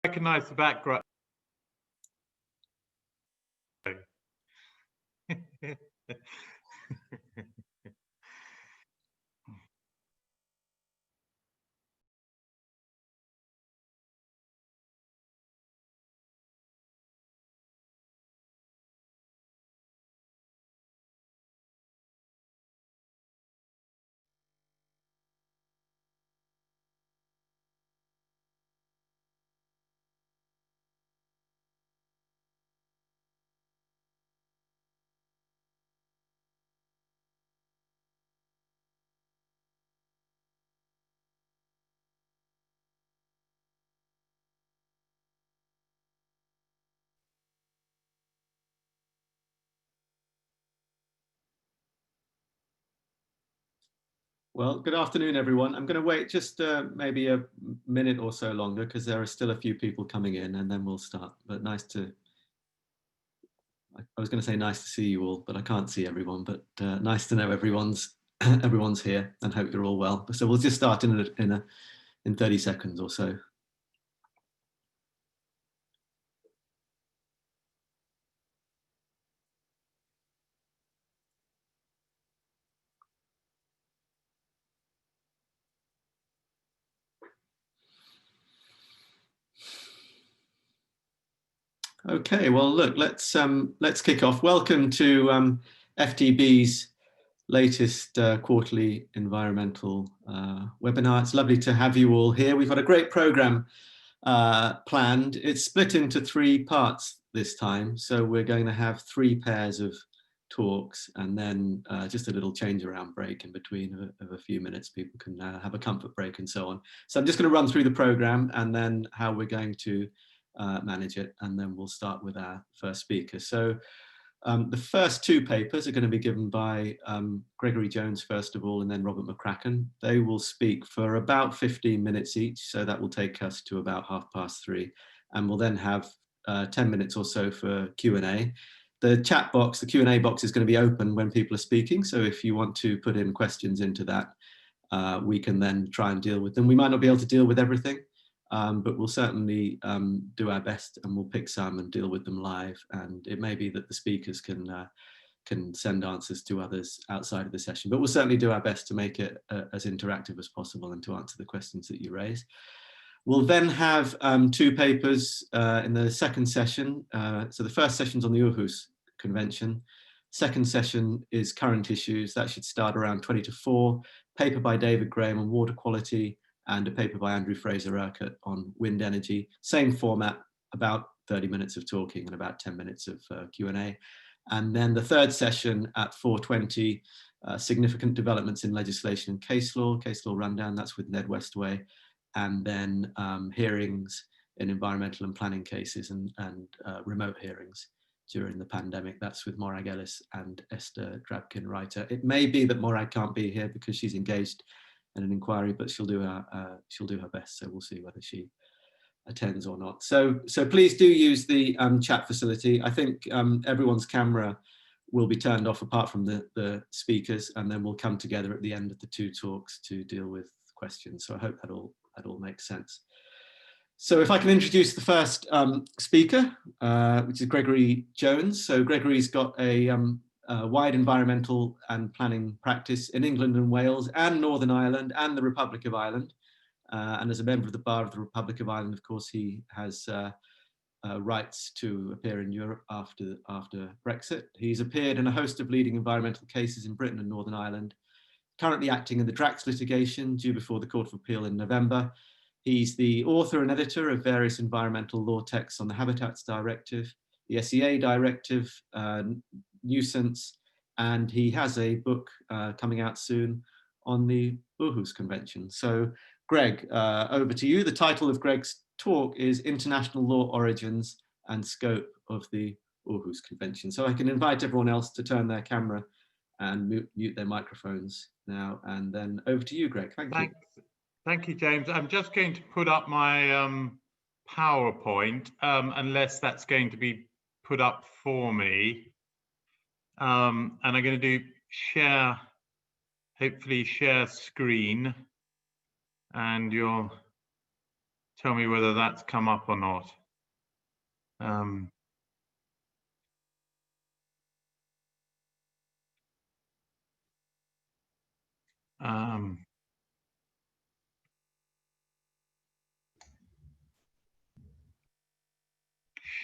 Recognize the background. Well, good afternoon, everyone. I'm going to wait just maybe a minute or so longer because there are still a few people coming in, and then we'll start. But I was going to say nice to see you all, but I can't see everyone. But nice to know everyone's here, and hope you're all well. So we'll just start in 30 seconds or so. Okay, well, look, let's kick off. Welcome to FTB's latest quarterly environmental webinar. It's lovely to have you all here. We've got a great program planned. It's split into 3 parts this time, so we're going to have 3 pairs of talks, and then just a little change around break in between of a few minutes. People can have a comfort break and so on. So I'm just going to run through the program and then how we're going to manage it, and then we'll start with our first speaker. So the first 2 papers are going to be given by Gregory Jones first of all, and then Robert McCracken. They will speak for about 15 minutes each, so that will take us to about 3:30, and we'll then have 10 minutes or so for Q&A. The chat box, the Q&A box, is going to be open when people are speaking, so if you want to put in questions into that, we can then try and deal with them. We might not be able to deal with everything, but we'll certainly do our best, and we'll pick some and deal with them live. And it may be that the speakers can send answers to others outside of the session, but we'll certainly do our best to make it as interactive as possible and to answer the questions that you raise. We'll then have 2 papers in the second session. So the first session's on the Aarhus Convention. Second session is current issues. That should start around 20 to 4. Paper by David Graham on water quality, and a paper by Andrew Fraser-Urquhart on wind energy. Same format, about 30 minutes of talking and about 10 minutes of Q&A. And then the third session at 4:20, significant developments in legislation and case law rundown, that's with Ned Westaway. And then hearings in environmental and planning cases and remote hearings during the pandemic. That's with Morag, Ellis and Esther Drabkin-Reiter. It may be that Morag can't be here because she's engaged in an inquiry, but she'll do her best. So we'll see whether she attends or not. So please do use the chat facility. I think everyone's camera will be turned off apart from the speakers, and then we'll come together at the end of the 2 talks to deal with questions. So I hope that all makes sense. So if I can introduce the first speaker, which is Gregory Jones. So Gregory's got a wide environmental and planning practice in England and Wales and Northern Ireland and the Republic of Ireland. And as a member of the Bar of the Republic of Ireland, of course, he has rights to appear in Europe after Brexit. He's appeared in a host of leading environmental cases in Britain and Northern Ireland, currently acting in the Drax litigation due before the Court of Appeal in November. He's the author and editor of various environmental law texts on the Habitats Directive, the SEA Directive, nuisance, and he has a book coming out soon on the Aarhus Convention. So Greg, over to you. The title of Greg's talk is International Law Origins and Scope of the Aarhus Convention. So I can invite everyone else to turn their camera and mute their microphones now, and then over to you, Greg. Thank you. Thank you, James. I'm just going to put up my PowerPoint, unless that's going to be put up for me. And I'm going to do hopefully share screen, and you'll tell me whether that's come up or not.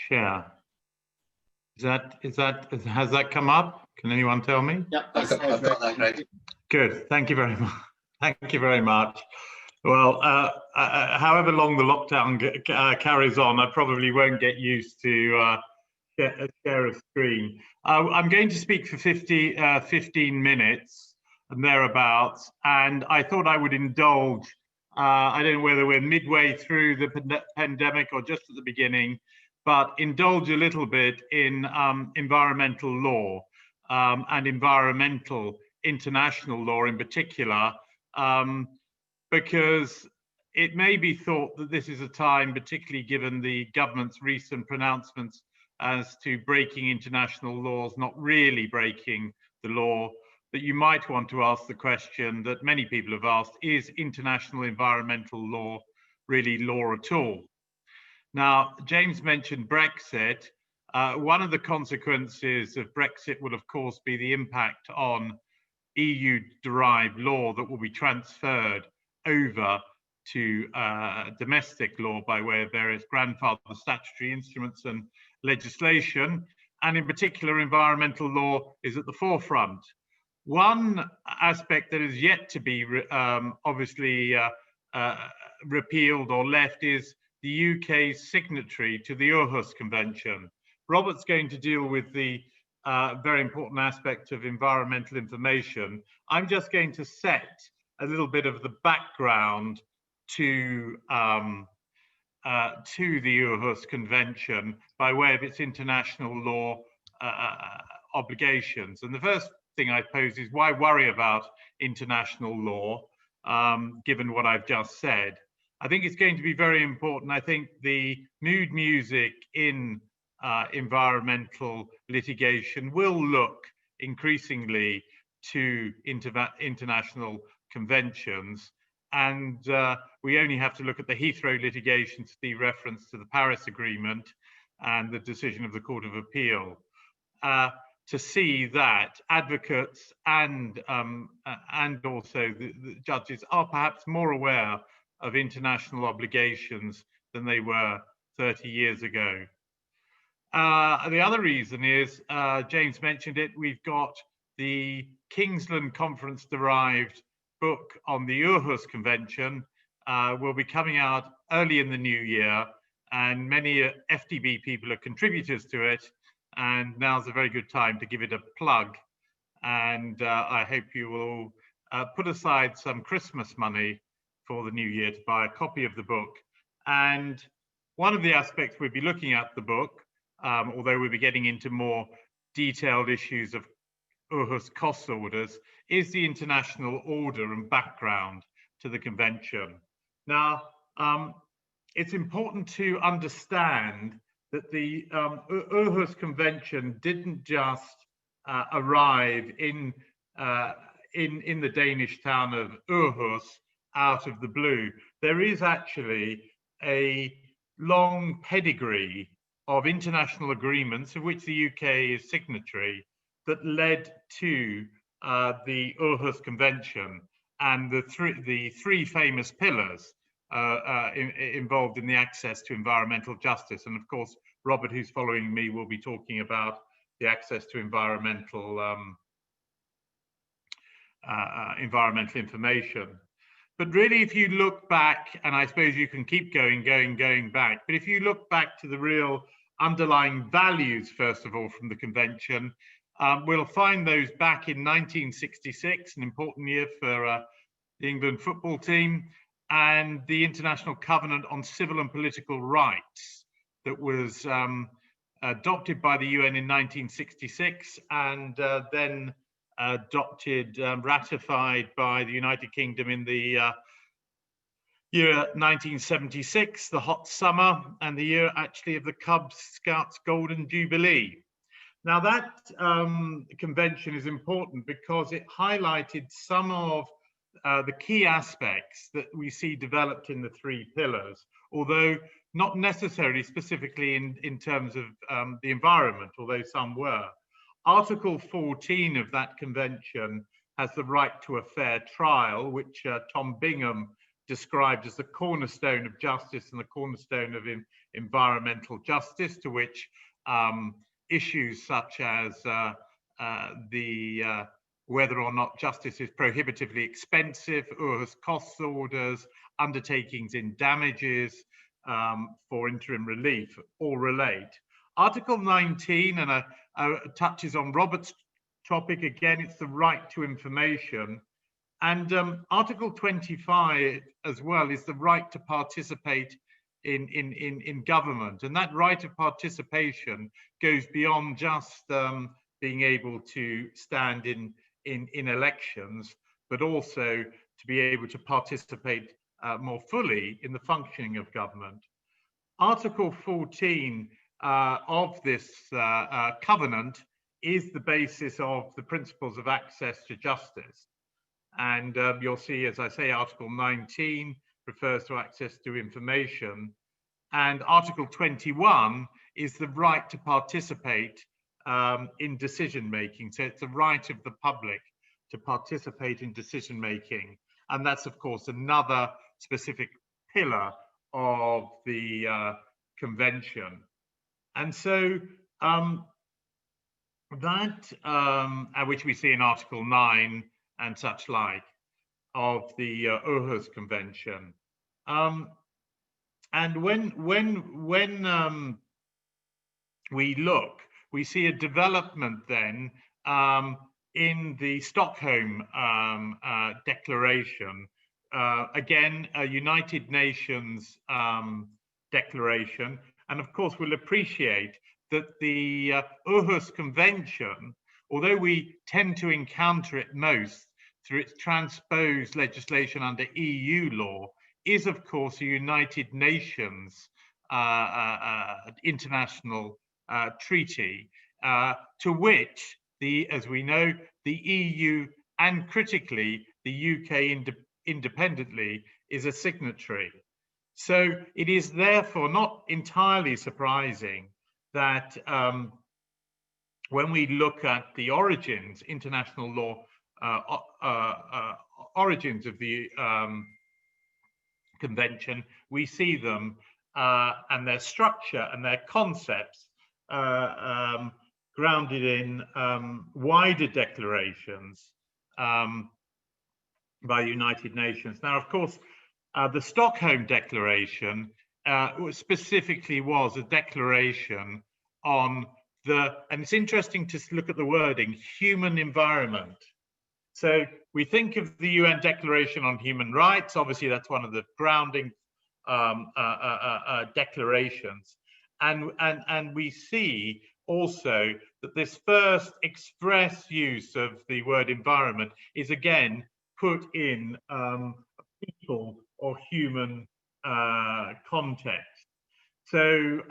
Share. Has that come up? Can anyone tell me? Yeah, I've got that, Greg. Good. Thank you very much. Thank you very much. Well, however long the lockdown carries on, I probably won't get used to share a screen. I'm going to speak for 15 minutes and thereabouts, and I thought I would indulge. I don't know whether we're midway through the pandemic or just at the beginning, but indulge a little bit in environmental law and environmental international law in particular, because it may be thought that this is a time, particularly given the government's recent pronouncements as to breaking international laws, not really breaking the law, that you might want to ask the question that many people have asked: is international environmental law really law at all? Now, James mentioned Brexit. One of the consequences of Brexit will, of course, be the impact on EU-derived law that will be transferred over to domestic law by way of various grandfather statutory instruments and legislation. And in particular, environmental law is at the forefront. One aspect that is yet to be obviously repealed or left is the UK's signatory to the Aarhus Convention. Robert's going to deal with the very important aspect of environmental information. I'm just going to set a little bit of the background to the Aarhus Convention by way of its international law obligations. And the first thing I pose is, why worry about international law, given what I've just said? I think it's going to be very important. I think the mood music in environmental litigation will look increasingly to international conventions. And we only have to look at the Heathrow litigation to see reference to the Paris Agreement and the decision of the Court of Appeal, to see that advocates and also the judges are perhaps more aware of international obligations than they were 30 years ago. The other reason is, James mentioned it, we've got the Kingsland Conference-derived book on the Aarhus Convention will be coming out early in the new year, and many FDB people are contributors to it, and now's a very good time to give it a plug. And I hope you will put aside some Christmas money for the new year to buy a copy of the book. And one of the aspects we'll be looking at the book, although we'll be getting into more detailed issues of Aarhus cost orders, is the international order and background to the convention. Now, it's important to understand that the Aarhus Convention didn't just arrive in the Danish town of Aarhus out of the blue. There is actually a long pedigree of international agreements of which the UK is signatory that led to the Aarhus Convention and the three famous pillars involved in the access to environmental justice. And of course, Robert, who's following me, will be talking about the access to environmental information. But really, if you look back, and I suppose you can keep going back, but if you look back to the real underlying values, first of all, from the convention, we'll find those back in 1966, an important year for the England football team, and the International Covenant on Civil and Political Rights that was adopted by the UN in 1966 and then adopted, ratified by the United Kingdom in the year 1976, the hot summer, and the year actually of the Cub Scouts Golden Jubilee. Now that convention is important because it highlighted some of the key aspects that we see developed in the three pillars, although not necessarily specifically in terms of the environment, although some were. Article 14 of that convention has the right to a fair trial, which Tom Bingham described as the cornerstone of justice and the cornerstone of environmental justice, to which issues such as whether or not justice is prohibitively expensive, Aarhus costs orders, undertakings in damages for interim relief all relate. Article 19 touches on Robert's topic again. It's the right to information. And Article 25 as well is the right to participate in government. And that right of participation goes beyond just being able to stand in elections, but also to be able to participate more fully in the functioning of government. Article 14 of this covenant is the basis of the principles of access to justice. And you'll see, as I say, Article 19 refers to access to information. And Article 21 is the right to participate in decision making. So it's the right of the public to participate in decision making. And that's, of course, another specific pillar of the convention. And so which we see in Article 9 and such like of the Aarhus Convention. And when we look, we see a development then in the Stockholm Declaration, again, a United Nations declaration. And of course, we'll appreciate that the Aarhus Convention, although we tend to encounter it most through its transposed legislation under EU law, is of course a United Nations international treaty, to which, as we know, the EU and critically the UK independently is a signatory. So it is therefore not entirely surprising that when we look at the origins, international law origins of the convention, we see them and their structure and their concepts grounded in wider declarations by the United Nations. Now, of course, the Stockholm Declaration specifically was a declaration on and it's interesting to look at the wording, human environment. So we think of the UN Declaration on Human Rights, obviously that's one of the grounding declarations. And we see also that this first express use of the word environment is again put in people or human context. So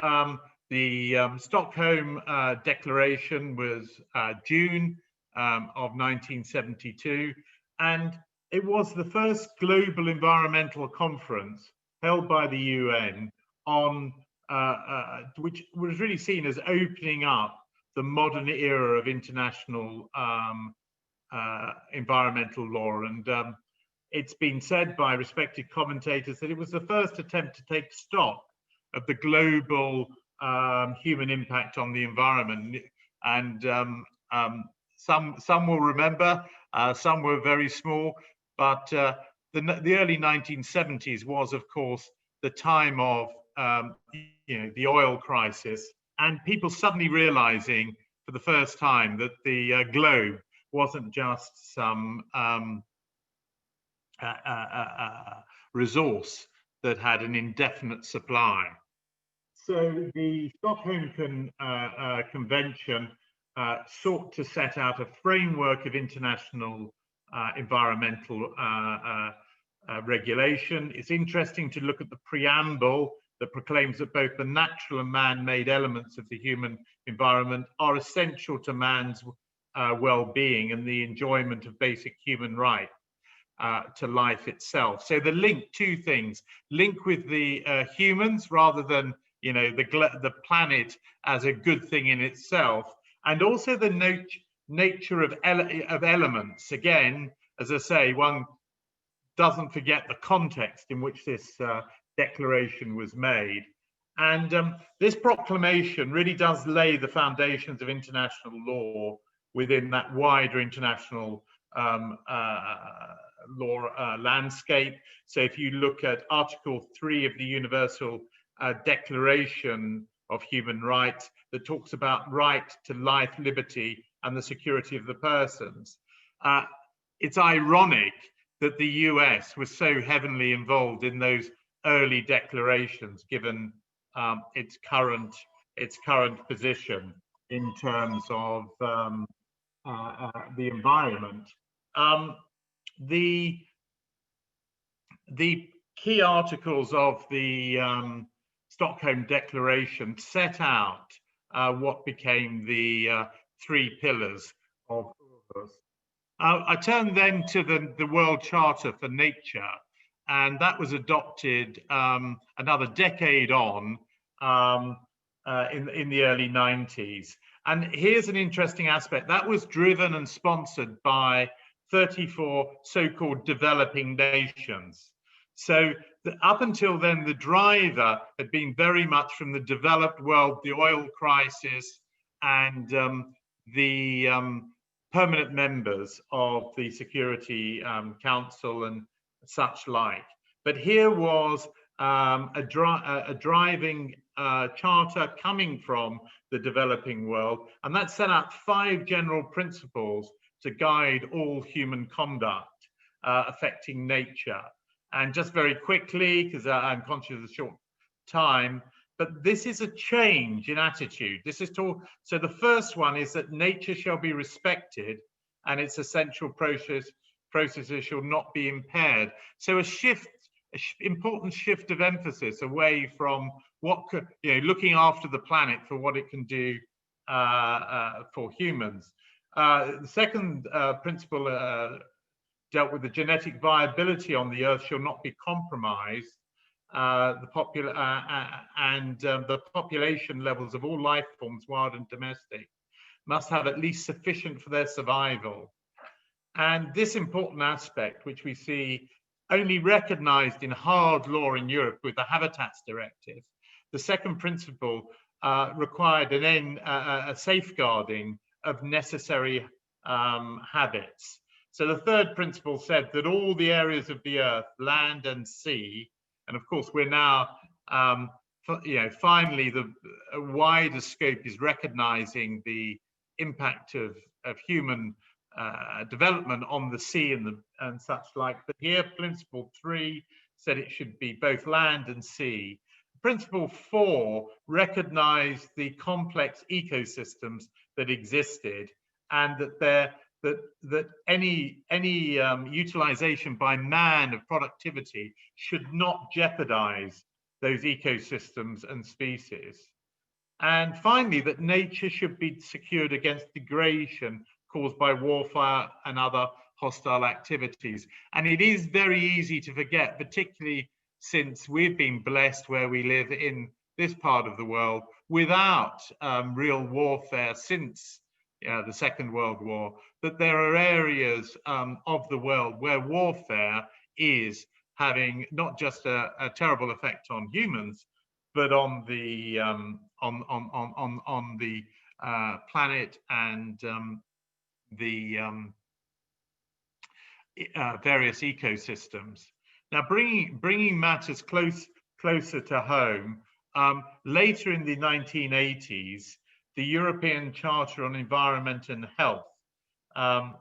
the Stockholm Declaration was June of 1972, and it was the first global environmental conference held by the UN on which was really seen as opening up the modern era of international environmental law. And it's been said by respected commentators that it was the first attempt to take stock of the global human impact on the environment. And some will remember, some were very small, but the early 1970s was, of course, the time of the oil crisis, and people suddenly realizing for the first time that the globe wasn't just some resource that had an indefinite supply. So the Stockholm Convention sought to set out a framework of international environmental regulation. It's interesting to look at the preamble that proclaims that both the natural and man-made elements of the human environment are essential to man's well-being and the enjoyment of basic human rights. to life itself. So the link, two things: link with the humans rather than, you know, the planet as a good thing in itself, and also the nature of elements. Again, as I say, one doesn't forget the context in which this declaration was made. And this proclamation really does lay the foundations of international law within that wider international law landscape. So if you look at Article 3 of the Universal Declaration of Human Rights, that talks about right to life, liberty, and the security of the persons. It's ironic that the US was so heavily involved in those early declarations, given its current position in terms of the environment. The key articles of the Stockholm Declaration set out what became the 3 pillars of us. I turn then to the World Charter for Nature, and that was adopted another decade on in the early 90s. And here's an interesting aspect. That was driven and sponsored by 34 so-called developing nations. So up until then, the driver had been very much from the developed world, the oil crisis, and the permanent members of the Security Council and such like. But here was a driving charter coming from the developing world, and that set out 5 general principles to guide all human conduct affecting nature. And just very quickly, because I'm conscious of the short time, but this is a change in attitude. This is so the first one is that nature shall be respected and its essential processes shall not be impaired. So a shift, important shift of emphasis away from what could, you know, looking after the planet for what it can do for humans. The second principle dealt with the genetic viability on the earth shall not be compromised. The population levels of all life forms, wild and domestic, must have at least sufficient for their survival. And this important aspect, which we see only recognized in hard law in Europe with the Habitats Directive, the second principle required a safeguarding of necessary habits. So the third principle said that all the areas of the earth, land and sea, and of course we're now, you know, finally a wider scope is recognizing the impact of human development on the sea and such like. But here, principle 3 said it should be both land and sea. Principle 4 recognized the complex ecosystems that existed, and that any utilization by man of productivity should not jeopardize those ecosystems and species. And finally, that nature should be secured against degradation caused by warfare and other hostile activities. And it is very easy to forget, particularly since we've been blessed where we live in this part of the world without real warfare since the Second World War, that there are areas of the world where warfare is having not just a terrible effect on humans, but on the planet and the various ecosystems. Now, bringing matters closer to home, later in the 1980s, the European Charter on Environment and Health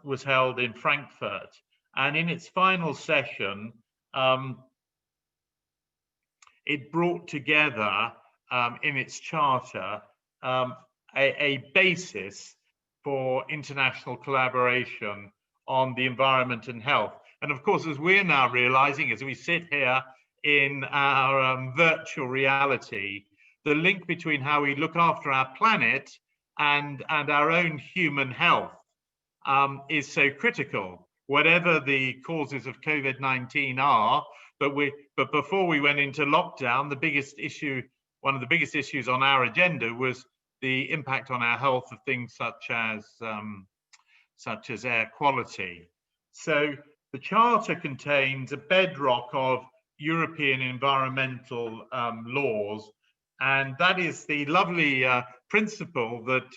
was held in Frankfurt, and in its final session, it brought together in its charter a basis for international collaboration on the environment and health. And of course, as we're now realizing, as we sit here in our virtual reality, the link between how we look after our planet and our own human health is so critical. whatever the causes of COVID-19 are. But before we went into lockdown, the biggest issue, one of the biggest issues on our agenda was the impact on our health of things such as air quality. So the Charter contains a bedrock of European environmental laws, and that is the lovely principle that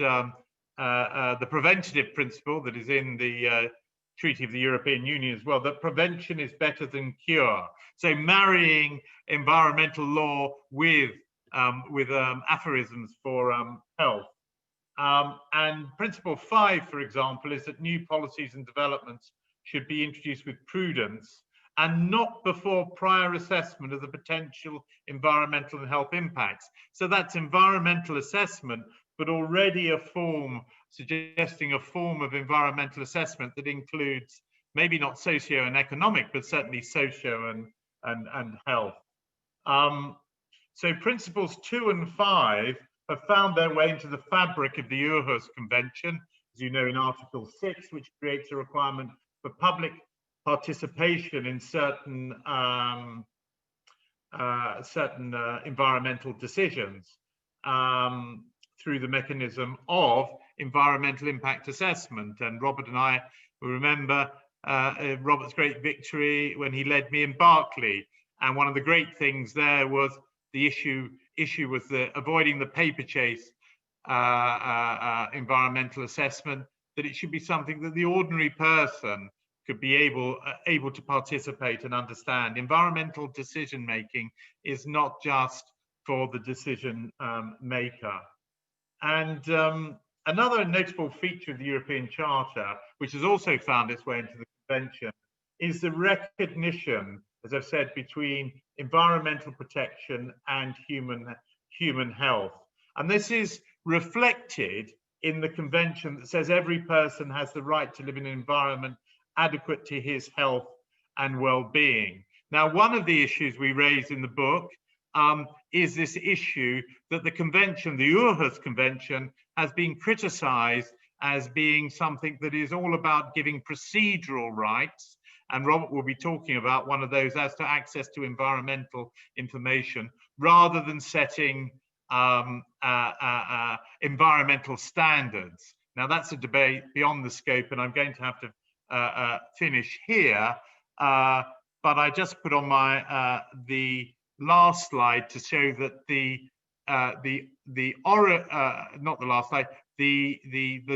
the preventative principle that is in the Treaty of the European Union as well, that prevention is better than cure. So marrying environmental law with aphorisms for health. And principle 5, for example, is that new policies and developments should be introduced with prudence and not before prior assessment of the potential environmental and health impacts. So that's environmental assessment, but already a form, suggesting a form of environmental assessment that includes maybe not socio and economic, but certainly socio and health. So principles 2 and 5 have found their way into the fabric of the Aarhus Convention, as you know, in Article 6, which creates a requirement for public participation in certain environmental decisions through the mechanism of environmental impact assessment. And Robert and I remember Robert's great victory when he led me in Berkeley. And one of the great things there was the issue with avoiding the paper chase environmental assessment, that it should be something that the ordinary person could be able to participate and understand. Environmental decision making is not just for the decision maker. And another notable feature of the European Charter, which has also found its way into the Convention, is the recognition, as I've said, between environmental protection and human health. And this is reflected in the Convention that says every person has the right to live in an environment adequate to his health and well-being. Now, one of the issues we raise in the book is this issue that the convention, the Aarhus Convention, has been criticized as being something that is all about giving procedural rights. And Robert will be talking about one of those as to access to environmental information, rather than setting environmental standards. Now, that's a debate beyond the scope, and I'm going to have to finish here. But I just put on my the last slide to show that the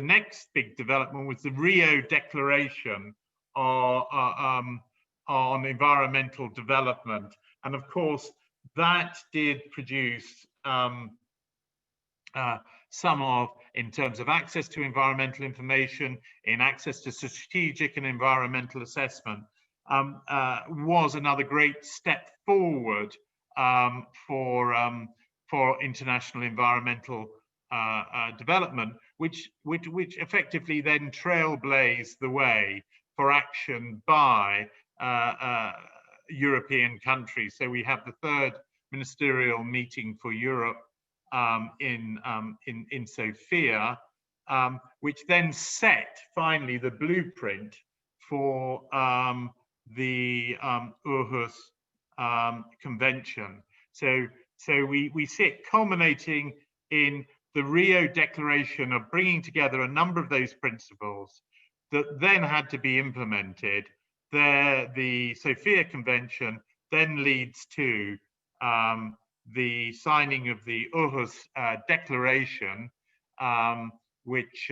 next big development was the Rio Declaration on environmental development, and of course that did produce some of, in terms of access to environmental information, in access to strategic and environmental assessment, was another great step forward for international environmental development, which effectively then trailblazed the way for action by European countries. So we have the third ministerial meeting for Europe in Sofia, which then set finally the blueprint for the Aarhus Convention. So we see it culminating in the Rio Declaration of bringing together a number of those principles that then had to be implemented. The Sofia Convention then leads to the signing of the Aarhus Declaration, which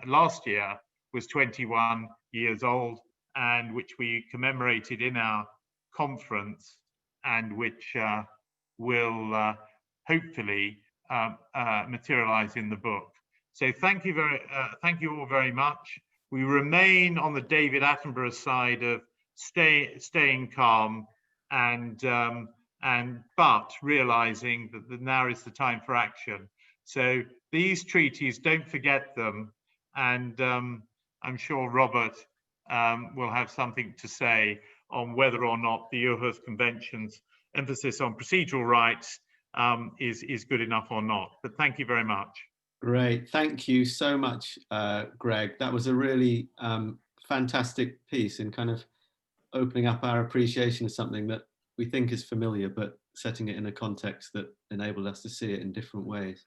last year was 21 years old, and which we commemorated in our conference, and which will hopefully materialize in the book. So thank you all very much. We remain on the David Attenborough side of staying calm but realizing that now is the time for action. So these treaties, don't forget them, and I'm sure Robert will have something to say on whether or not the Aarhus Convention's emphasis on procedural rights is good enough or not. But thank you very much. Great, thank you so much, Greg. That was a really fantastic piece in kind of opening up our appreciation of something that we think is familiar, but setting it in a context that enabled us to see it in different ways.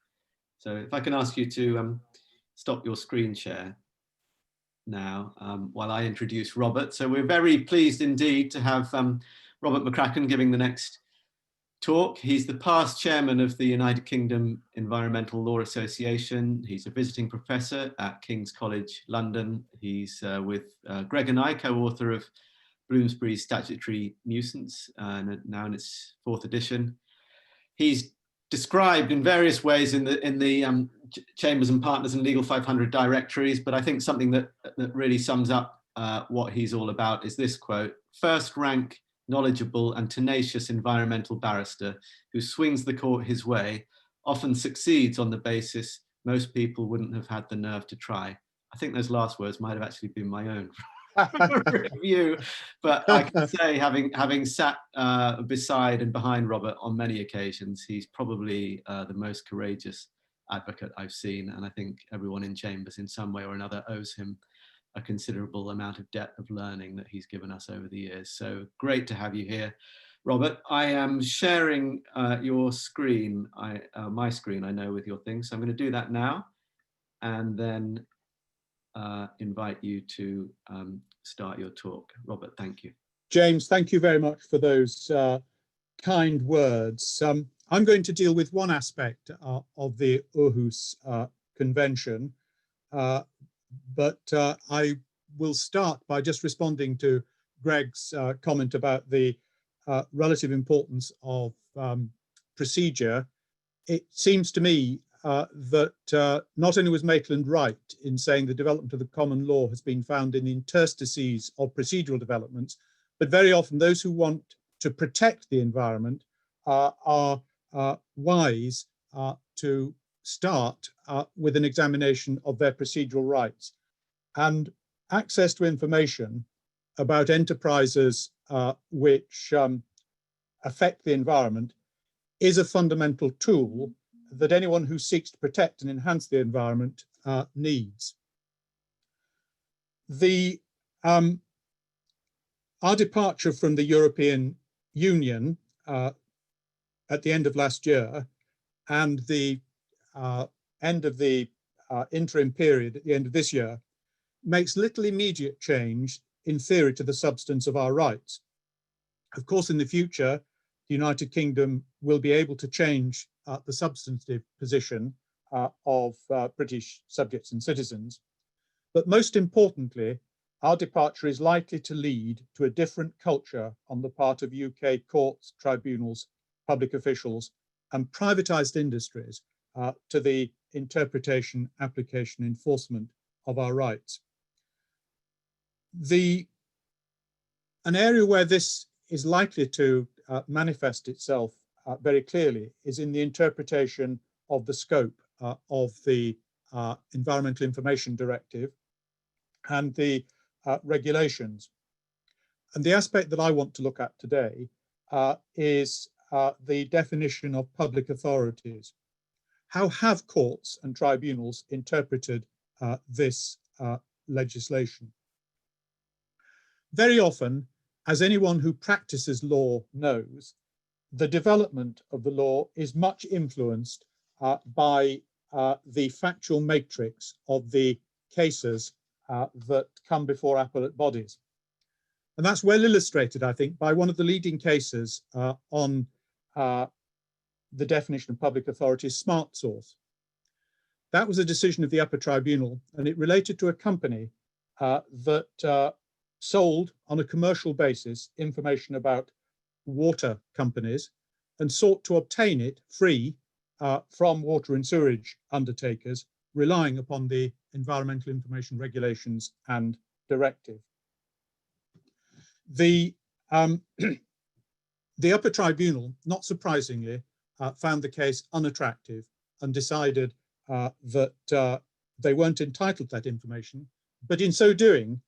So if I can ask you to stop your screen share now while I introduce Robert. So we're very pleased indeed to have Robert McCracken giving the next talk. He's the past chairman of the United Kingdom Environmental Law Association. He's a visiting professor at King's College London. He's with Greg and I, co-author of Bloomsbury's Statutory Nuisance, now in its 4th edition. He's described in various ways in the Chambers and Partners and Legal 500 directories, but I think something that really sums up what he's all about is this quote: "First rank, knowledgeable and tenacious environmental barrister who swings the court his way, often succeeds on the basis most people wouldn't have had the nerve to try." I think those last words might have actually been my own review, but I can say, having sat beside and behind Robert on many occasions, he's probably the most courageous advocate I've seen, and I think everyone in Chambers in some way or another owes him a considerable amount of debt of learning that he's given us over the years. So great to have you here, Robert. I am sharing your screen, my screen, I know, with your thing, so I'm going to do that now, and then invite you to start your talk. Robert, thank you. James, thank you very much for those kind words. I'm going to deal with one aspect of the Aarhus Convention, but I will start by just responding to Greg's comment about the relative importance of procedure. It seems to me that not only was Maitland right in saying the development of the common law has been found in the interstices of procedural developments, but very often those who want to protect the environment are wise to start with an examination of their procedural rights. And access to information about enterprises which affect the environment is a fundamental tool that anyone who seeks to protect and enhance the environment needs. Our departure from the European Union at the end of last year and the end of the interim period at the end of this year makes little immediate change in theory to the substance of our rights. Of course, in the future, the United Kingdom will be able to change the substantive position of British subjects and citizens. But most importantly, our departure is likely to lead to a different culture on the part of UK courts, tribunals, public officials, and privatized industries to the interpretation, application, enforcement of our rights. An area where this is likely to manifest itself very clearly is in the interpretation of the scope of the Environmental Information Directive and the regulations. And the aspect that I want to look at today is the definition of public authorities. How have courts and tribunals interpreted this legislation? Very often, as anyone who practices law knows, the development of the law is much influenced by the factual matrix of the cases that come before appellate bodies. And that's well illustrated, I think, by one of the leading cases on the definition of public authority, Smart Source. That was a decision of the upper tribunal, and it related to a company that sold on a commercial basis information about water companies and sought to obtain it free from water and sewerage undertakers, relying upon the Environmental Information Regulations and Directive. The upper tribunal, not surprisingly, found the case unattractive and decided that they weren't entitled to that information, but in so doing,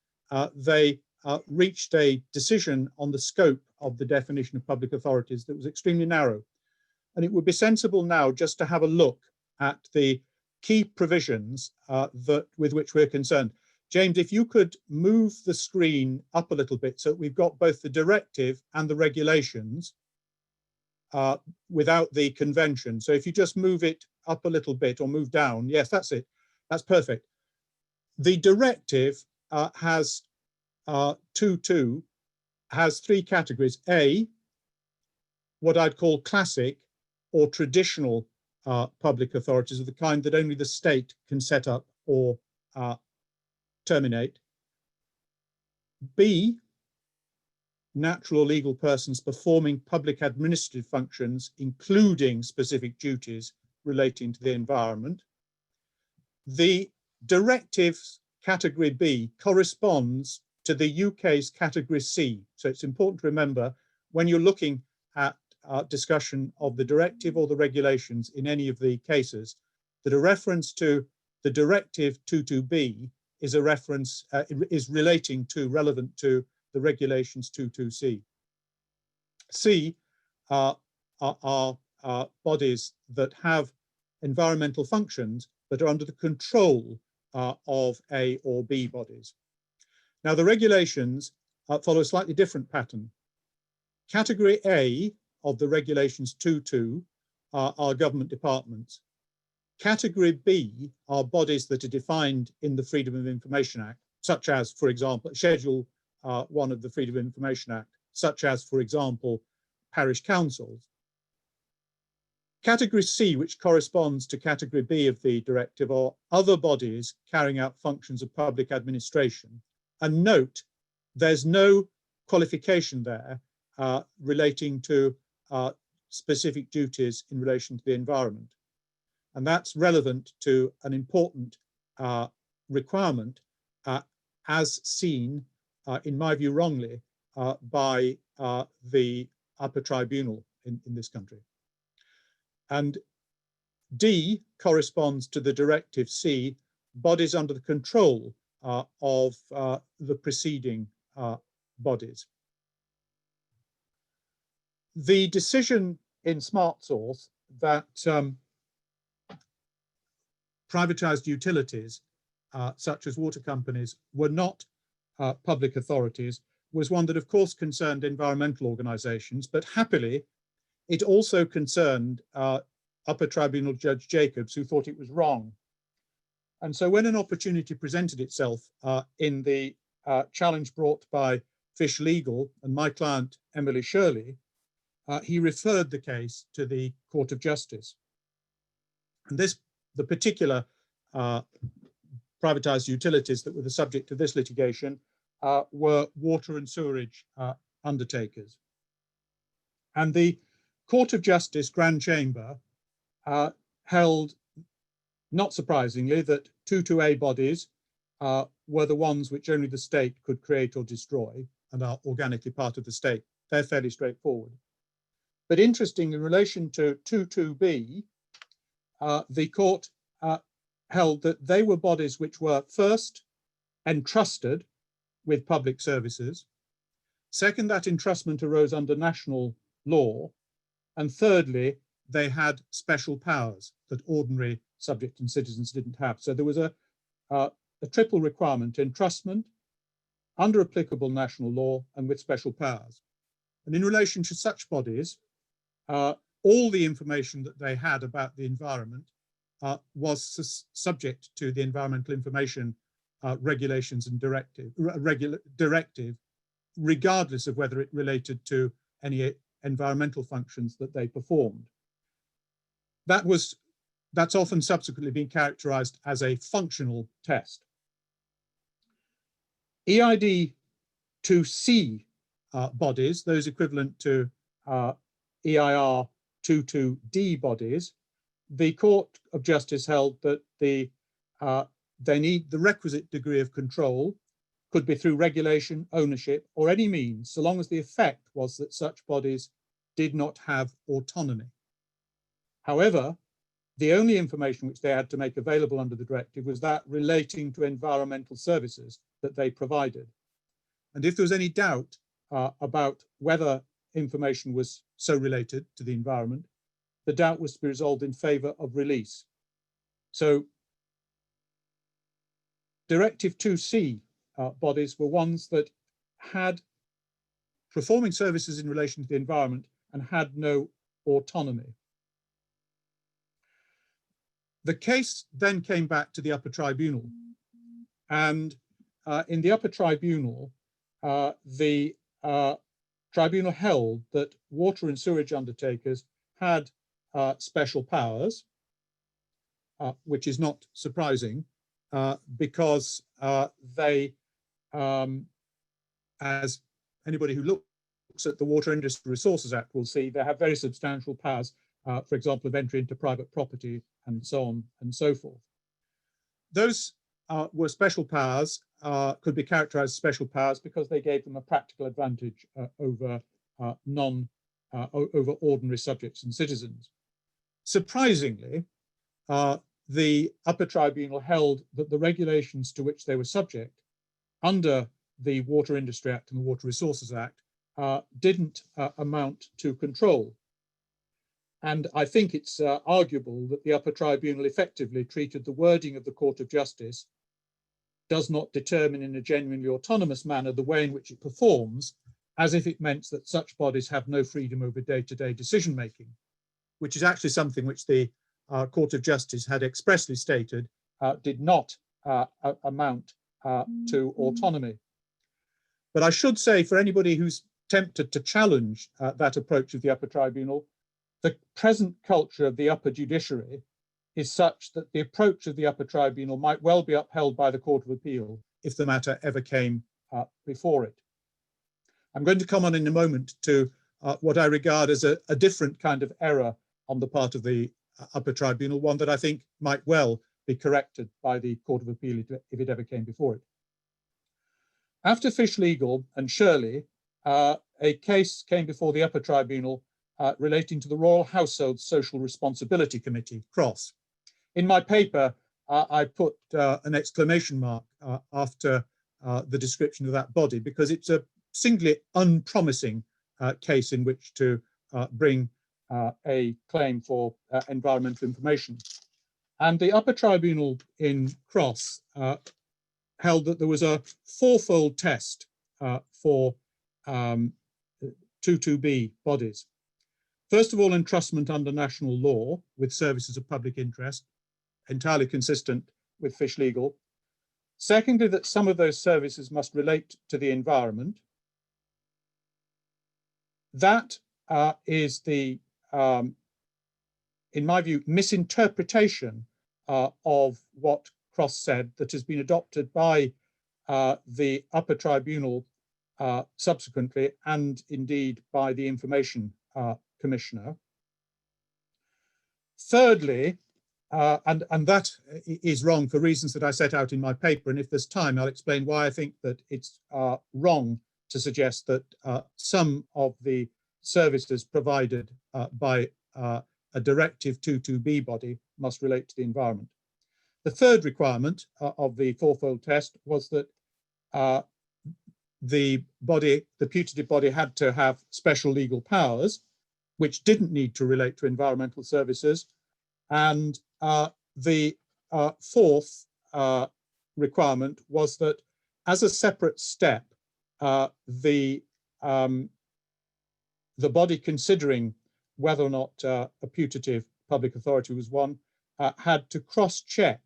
they reached a decision on the scope of the definition of public authorities that was extremely narrow. And it would be sensible now just to have a look at the key provisions with which we're concerned. James, if you could move the screen up a little bit so that we've got both the directive and the regulations without the convention. So if you just move it up a little bit or move down, yes, that's it. That's perfect. The directive has 2.2 has three categories. A, what I'd call classic or traditional public authorities of the kind that only the state can set up or terminate. B, natural or legal persons performing public administrative functions, including specific duties relating to the environment. The directive's category B corresponds to the UK's category C. So it's important to remember when you're looking at discussion of the directive or the regulations in any of the cases, that a reference to the directive 2.2b is a reference, is relating to, relevant to the regulations 2.2c. C are bodies that have environmental functions that are under the control of A or B bodies. Now the regulations follow a slightly different pattern. Category A of the regulations 2.2 are government departments. Category B are bodies that are defined in the Freedom of Information Act, such as, for example, Schedule 1 of the Freedom of Information Act, such as, for example, parish councils. Category C, which corresponds to Category B of the directive, are other bodies carrying out functions of public administration. And note, there's no qualification there relating to specific duties in relation to the environment. And that's relevant to an important requirement as seen, in my view wrongly, by the upper tribunal in this country. And D corresponds to the directive C, bodies under the control of the preceding bodies. The decision in SmartSource that privatized utilities, such as water companies, were not public authorities was one that of course concerned environmental organizations, but happily it also concerned Upper Tribunal Judge Jacobs, who thought it was wrong. And so when an opportunity presented itself in the challenge brought by Fish Legal and my client, Emily Shirley, he referred the case to the Court of Justice. And the particular privatized utilities that were the subject of this litigation were water and sewerage undertakers. And the Court of Justice Grand Chamber held, not surprisingly, that 2.2a bodies were the ones which only the state could create or destroy and are organically part of the state. They're fairly straightforward. But interesting, in relation to 2.2b, the court held that they were bodies which were first entrusted with public services. Second, that entrustment arose under national law. And thirdly, they had special powers that ordinary subjects and citizens didn't have. So there was a triple requirement: entrustment, under applicable national law, and with special powers. And in relation to such bodies, all the information that they had about the environment was subject to the Environmental Information Regulations and Directive, regardless of whether it related to any environmental functions that they performed. That's often subsequently been characterized as a functional test. EID 2C bodies, those equivalent to EIR 2.2D bodies, the Court of Justice held that they need the requisite degree of control, could be through regulation, ownership, or any means, so long as the effect was that such bodies did not have autonomy. However, the only information which they had to make available under the directive was that relating to environmental services that they provided. And if there was any doubt about whether information was so related to the environment, the doubt was to be resolved in favour of release. So Directive 2C bodies were ones that had performing services in relation to the environment and had no autonomy. The case then came back to the upper tribunal, and in the upper tribunal, the tribunal held that water and sewerage undertakers had special powers, which is not surprising because they, as anybody who looks at the Water Industry Resources Act will see, they have very substantial powers, for example, of entry into private property and so on and so forth. Those were special powers, could be characterized as special powers because they gave them a practical advantage over over ordinary subjects and citizens. Surprisingly, the upper tribunal held that the regulations to which they were subject under the Water Industry Act and the Water Resources Act didn't amount to control. And I think it's arguable that the upper tribunal effectively treated the wording of the Court of Justice does not determine in a genuinely autonomous manner the way in which it performs, as if it meant that such bodies have no freedom over day-to-day decision-making, which is actually something which the Court of Justice had expressly stated did not amount to autonomy. But I should say, for anybody who's tempted to challenge that approach of the upper tribunal, the present culture of the upper judiciary is such that the approach of the upper tribunal might well be upheld by the Court of Appeal if the matter ever came before it. I'm going to come on in a moment to what I regard as a different kind of error on the part of the upper tribunal, one that I think might well be corrected by the Court of Appeal if it ever came before it. After Fish Legal and Shirley, a case came before the upper tribunal relating to the Royal Household Social Responsibility Committee, CROSS. In my paper, I put an exclamation mark after the description of that body because it's a singly unpromising case in which to bring a claim for environmental information. And the upper tribunal in CROSS held that there was a fourfold test for 22B bodies. First of all, entrustment under national law with services of public interest, entirely consistent with Fish Legal. Secondly, that some of those services must relate to the environment. That is the, in my view, misinterpretation of what CROSS said that has been adopted by the upper tribunal subsequently, and indeed by the Information Commissioner. Thirdly, and that is wrong for reasons that I set out in my paper, and if there's time, I'll explain why I think that it's wrong to suggest that some of the services provided by a Directive 22B body must relate to the environment. The third requirement of the fourfold test was that the putative body had to have special legal powers, which didn't need to relate to environmental services. And the fourth requirement was that as a separate step, the body considering whether or not a putative public authority was one had to cross-check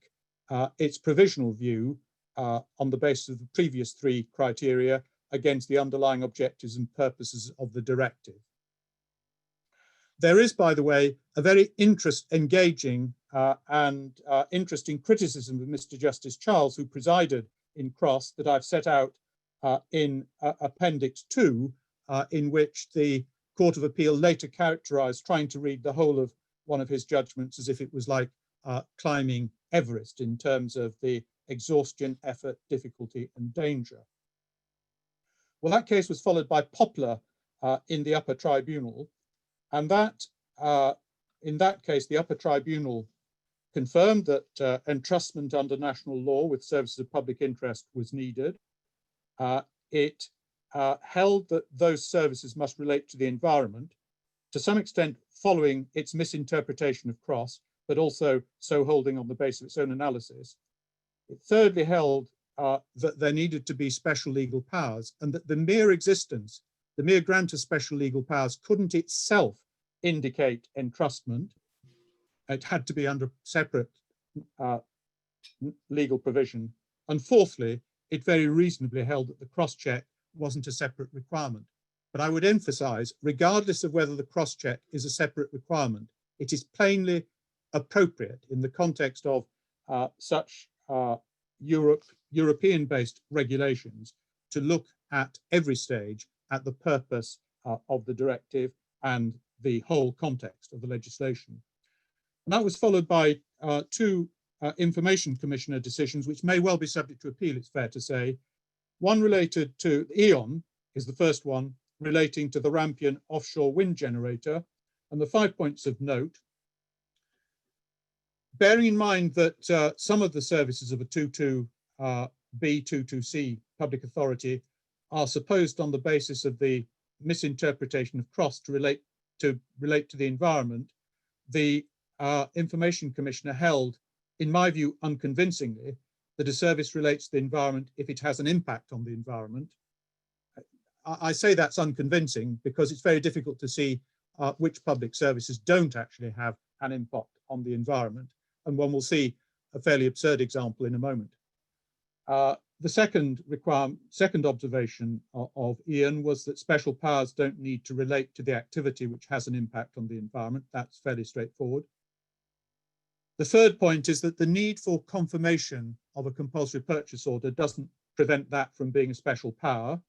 its provisional view on the basis of the previous three criteria against the underlying objectives and purposes of the directive. There is, by the way, a very engaging and interesting criticism of Mr. Justice Charles, who presided in CROSS, that I've set out in Appendix 2, in which the Court of Appeal later characterized trying to read the whole of one of his judgments as if it was like climbing Everest in terms of the exhaustion, effort, difficulty, and danger. Well, that case was followed by Poplar in the upper tribunal, and that in that case, the upper tribunal confirmed that entrustment under national law with services of public interest was needed. It held that those services must relate to the environment, to some extent following its misinterpretation of CROSS, but also so holding on the basis of its own analysis. It thirdly held that there needed to be special legal powers, and that the mere existence, the mere grant of special legal powers couldn't itself indicate entrustment. It had to be under separate legal provision. And fourthly, it very reasonably held that the cross-check wasn't a separate requirement. But I would emphasize, regardless of whether the cross-check is a separate requirement, it is plainly appropriate in the context of such European-based regulations to look at every stage at the purpose of the directive and the whole context of the legislation. And that was followed by two Information Commissioner decisions, which may well be subject to appeal, it's fair to say. One related to E.ON, is the first one, relating to the Rampion offshore wind generator, and the 5 points of note. Bearing in mind that some of the services of a 22B, 22C public authority are supposed on the basis of the misinterpretation of cross to relate to the environment, the Information Commissioner held, in my view, unconvincingly, that a service relates to the environment if it has an impact on the environment. I say that's unconvincing because it's very difficult to see which public services don't actually have an impact on the environment. And one will see a fairly absurd example in a moment. The second observation of Ian was that special powers don't need to relate to the activity which has an impact on the environment. That's fairly straightforward. The third point is that the need for confirmation of a compulsory purchase order doesn't prevent that from being a special power.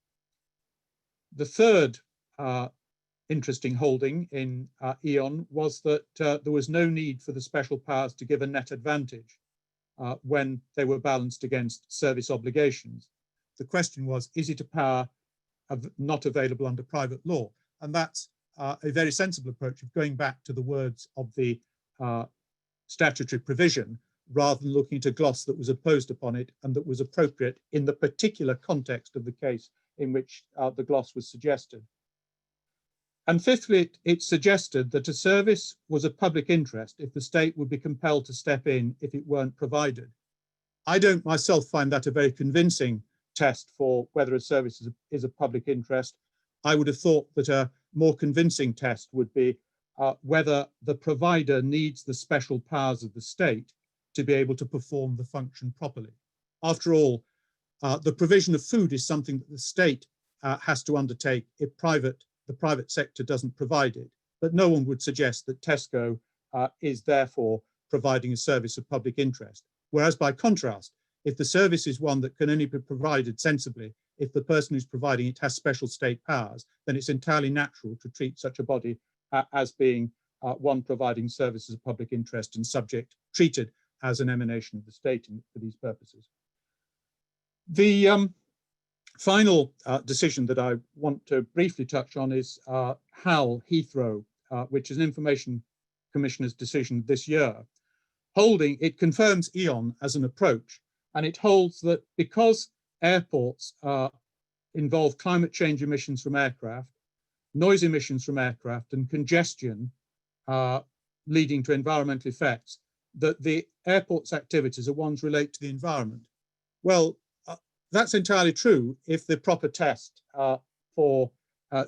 The third interesting holding in E.ON was that there was no need for the special powers to give a net advantage when they were balanced against service obligations. The question was, is it a power not available under private law? And that's a very sensible approach of going back to the words of the statutory provision, rather than looking at a gloss that was imposed upon it and that was appropriate in the particular context of the case in which the gloss was suggested. And fifthly, it suggested that a service was of public interest if the state would be compelled to step in if it weren't provided. I don't myself find that a very convincing test for whether a service is of public interest. I would have thought that a more convincing test would be whether the provider needs the special powers of the state to be able to perform the function properly. After all, the provision of food is something that the state has to undertake if the private sector doesn't provide it. But no one would suggest that Tesco is therefore providing a service of public interest. Whereas by contrast, if the service is one that can only be provided sensibly if the person who's providing it has special state powers, then it's entirely natural to treat such a body as being one providing services of public interest and treated as an emanation of the state for these purposes. The final decision that I want to briefly touch on is HAL Heathrow, which is an Information Commissioner's decision this year. It confirms E.ON as an approach, and it holds that because airports involve climate change emissions from aircraft, noise emissions from aircraft, and congestion leading to environmental effects, that the airport's activities are ones relate to the environment. Well, that's entirely true if the proper test for a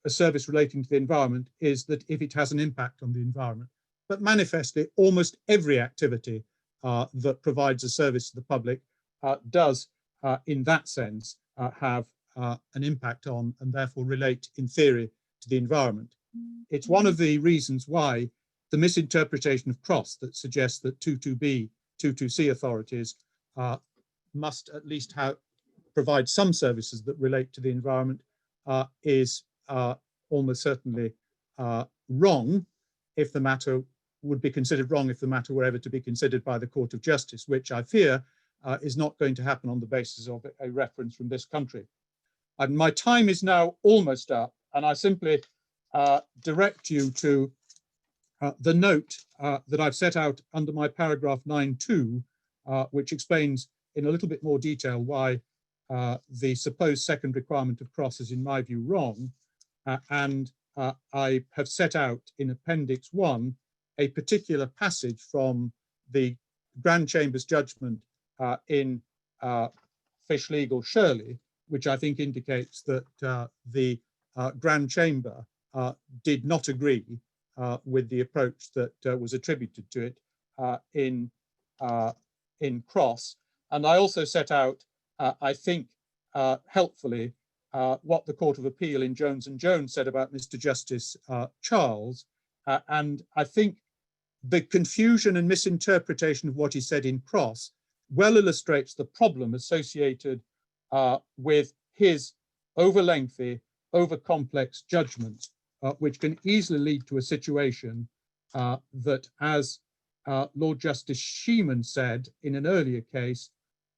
service relating to the environment is that if it has an impact on the environment. But manifestly, almost every activity that provides a service to the public does, in that sense, have an impact on and therefore relate, in theory, to the environment. It's one of the reasons why the misinterpretation of cross that suggests that 22B, 22C authorities must at least provide some services that relate to the environment is almost certainly wrong if the matter would be considered wrong if the matter were ever to be considered by the Court of Justice, which I fear is not going to happen on the basis of a reference from this country. And my time is now almost up, and I simply direct you to the note that I've set out under my paragraph 9.2, which explains in a little bit more detail why the supposed second requirement of cross is, in my view, wrong. And I have set out in Appendix 1 a particular passage from the Grand Chamber's judgment in Fish Legal Shirley, which I think indicates that the Grand Chamber did not agree with the approach that was attributed to it in Cross. And I also set out, I think, helpfully, what the Court of Appeal in Jones and Jones said about Mr. Justice Charles. And I think the confusion and misinterpretation of what he said in Cross well illustrates the problem associated with his over-lengthy, over-complex judgment, which can easily lead to a situation that, as Lord Justice Sheeman said in an earlier case,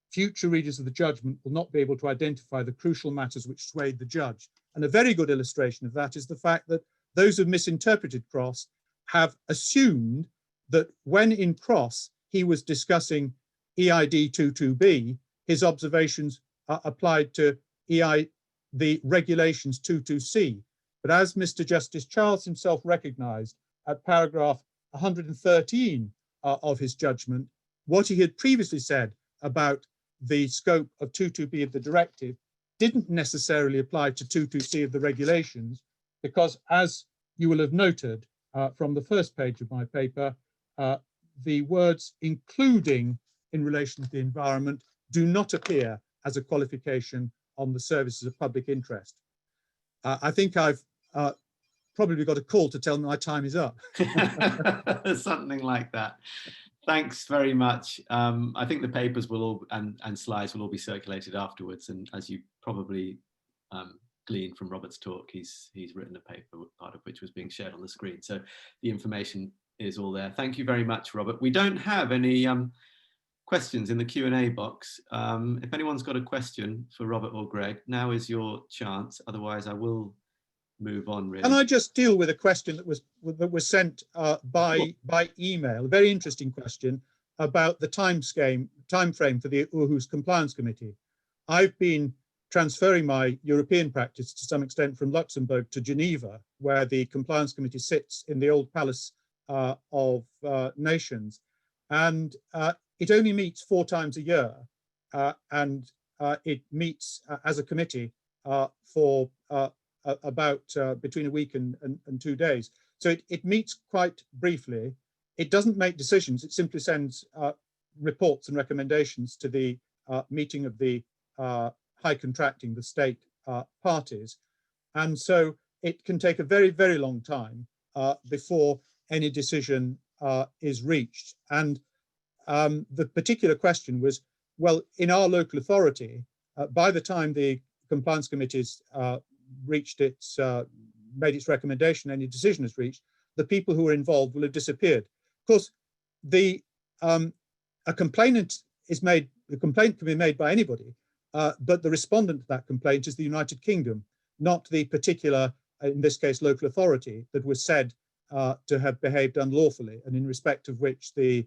future readers of the judgment will not be able to identify the crucial matters which swayed the judge. And a very good illustration of that is the fact that those who've misinterpreted Cross have assumed that when in Cross he was discussing EID 22B, his observations applied to the regulations 22C. But as Mr. Justice Charles himself recognized at paragraph 113 of his judgment, what he had previously said about the scope of 22B of the directive didn't necessarily apply to 22C of the regulations, because as you will have noted from the first page of my paper, the words including in relation to the environment do not appear as a qualification on the services of public interest. I think I've probably got a call to tell me my time is up. Something like that. Thanks very much. I think the papers will all and slides will all be circulated afterwards. And as you probably gleaned from Robert's talk, he's written a paper, part of which was being shared on the screen. So the information is all there. Thank you very much, Robert. We don't have any questions in the Q&A box. If anyone's got a question for Robert or Greg, now is your chance. Otherwise, I will move on. Really. Can I just deal with a question that was sent by email? A very interesting question about the time frame for the Aarhus Compliance Committee. I've been transferring my European practice to some extent from Luxembourg to Geneva, where the Compliance Committee sits in the old Palace of Nations, and it only meets 4 times a year, and it meets as a committee for about between a week and 2 days. So it meets quite briefly. It doesn't make decisions. It simply sends reports and recommendations to the meeting of the high contracting, the state parties. And so it can take a very, very long time before any decision is reached. And the particular question was, well, in our local authority, by the time the compliance committees reached its, made its recommendation, any decision is reached, the people who were involved will have disappeared. Of course, a complaint is made, the complaint can be made by anybody, but the respondent to that complaint is the United Kingdom, not the particular, in this case, local authority that was said to have behaved unlawfully, and in respect of which the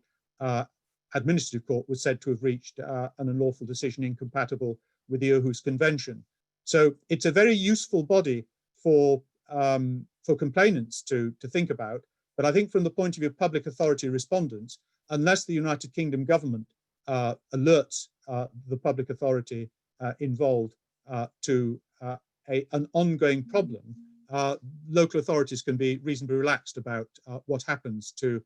administrative court was said to have reached an unlawful decision incompatible with the Aarhus Convention. So it's a very useful body for complainants to think about. But I think from the point of view of public authority respondents, unless the United Kingdom government alerts the public authority involved to an ongoing problem, local authorities can be reasonably relaxed about what happens to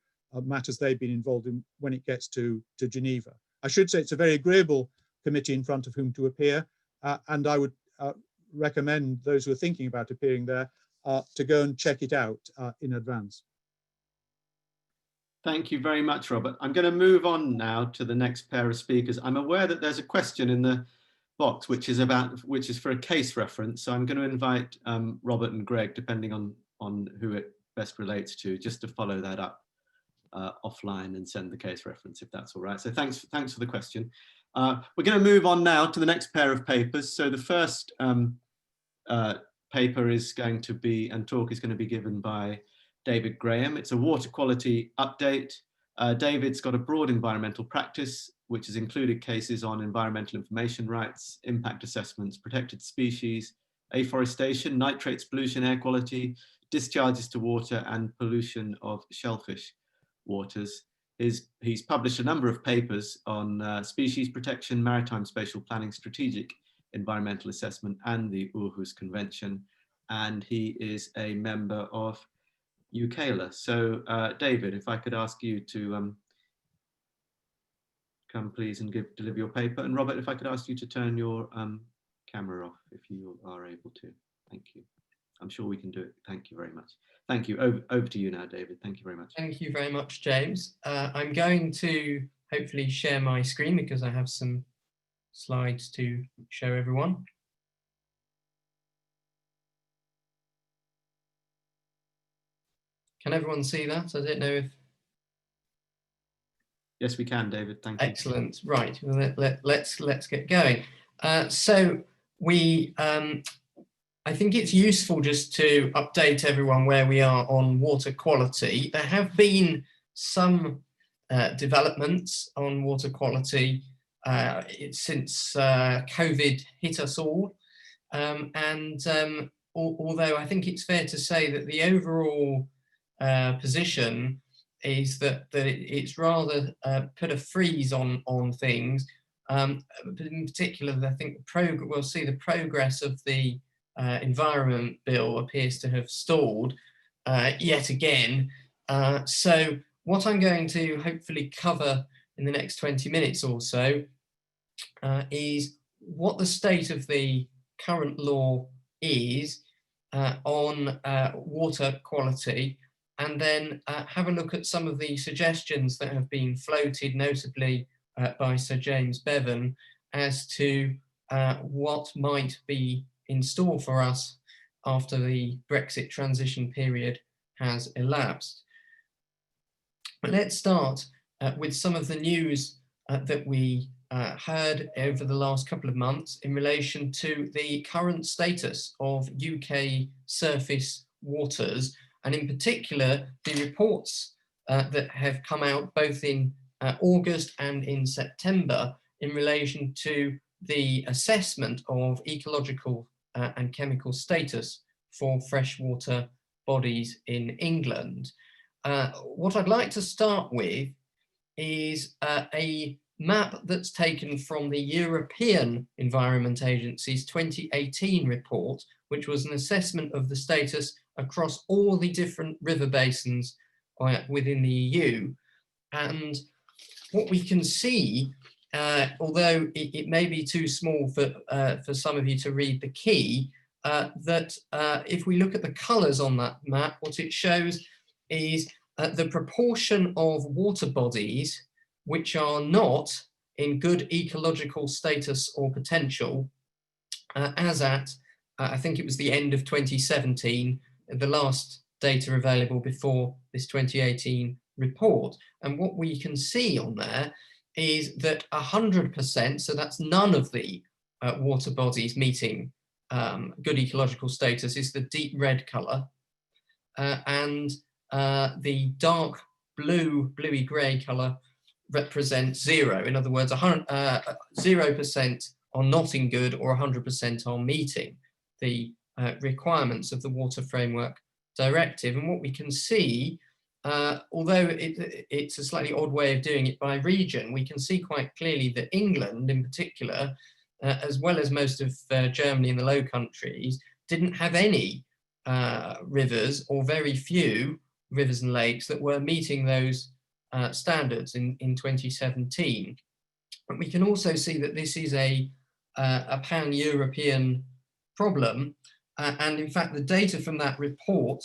matters they've been involved in when it gets to Geneva. I should say it's a very agreeable committee in front of whom to appear, and I would recommend those who are thinking about appearing there to go and check it out in advance. Thank you very much, Robert. I'm going to move on now to the next pair of speakers. I'm aware that there's a question in the box which is for a case reference. So I'm going to invite Robert and Greg, depending on who it best relates to, just to follow that up offline and send the case reference, if that's all right. So thanks for the question. We're going to move on now to the next pair of papers. So the first paper is going to be, and talk is going to be given by David Graham. It's a water quality update. David's got a broad environmental practice, which has included cases on environmental information rights, impact assessments, protected species, afforestation, nitrates, pollution, air quality, discharges to water, and pollution of shellfish. waters. He's published a number of papers on species protection, maritime spatial planning, strategic environmental assessment, and the Aarhus Convention. And he is a member of UKLA. So David, if I could ask you to come please and deliver your paper. And Robert, if I could ask you to turn your camera off if you are able to. Thank you. I'm sure we can do it. Thank you very much. Thank you. Over to you now, David. Thank you very much. Thank you very much, James. I'm going to hopefully share my screen because I have some slides to show everyone. Can everyone see that? I don't know if... Yes, we can, David. Thank you. Excellent. Right. Well, let's get going. So we... I think it's useful just to update everyone where we are on water quality. There have been some developments on water quality since COVID hit us all. Although I think it's fair to say that the overall position is that it's rather put a freeze on things. In particular, I think we'll see the progress of the Environment Bill appears to have stalled yet again. So what I'm going to hopefully cover in the next 20 minutes or so is what the state of the current law is on water quality, and then have a look at some of the suggestions that have been floated, notably by Sir James Bevan, as to what might be in store for us after the Brexit transition period has elapsed. But let's start with some of the news that we heard over the last couple of months in relation to the current status of UK surface waters, and in particular the reports that have come out both in August and in September in relation to the assessment of ecological and chemical status for freshwater bodies in England. What I'd like to start with is a map that's taken from the European Environment Agency's 2018 report, which was an assessment of the status across all the different river basins within the EU. And what we can see, although it may be too small for some of you to read the key, that if we look at the colours on that map, what it shows is the proportion of water bodies which are not in good ecological status or potential as at, I think it was the end of 2017, the last data available before this 2018 report. And what we can see on there is that 100%, so that's none of the water bodies meeting good ecological status, is the deep red colour, and the dark bluey grey colour represents 0. In other words, 0% are not in good, or 100% are meeting the requirements of the Water Framework Directive. And what we can see, although it's a slightly odd way of doing it by region, we can see quite clearly that England in particular, as well as most of Germany and the Low Countries, didn't have any rivers, or very few rivers and lakes, that were meeting those standards in 2017. But we can also see that this is a pan-European problem, and in fact the data from that report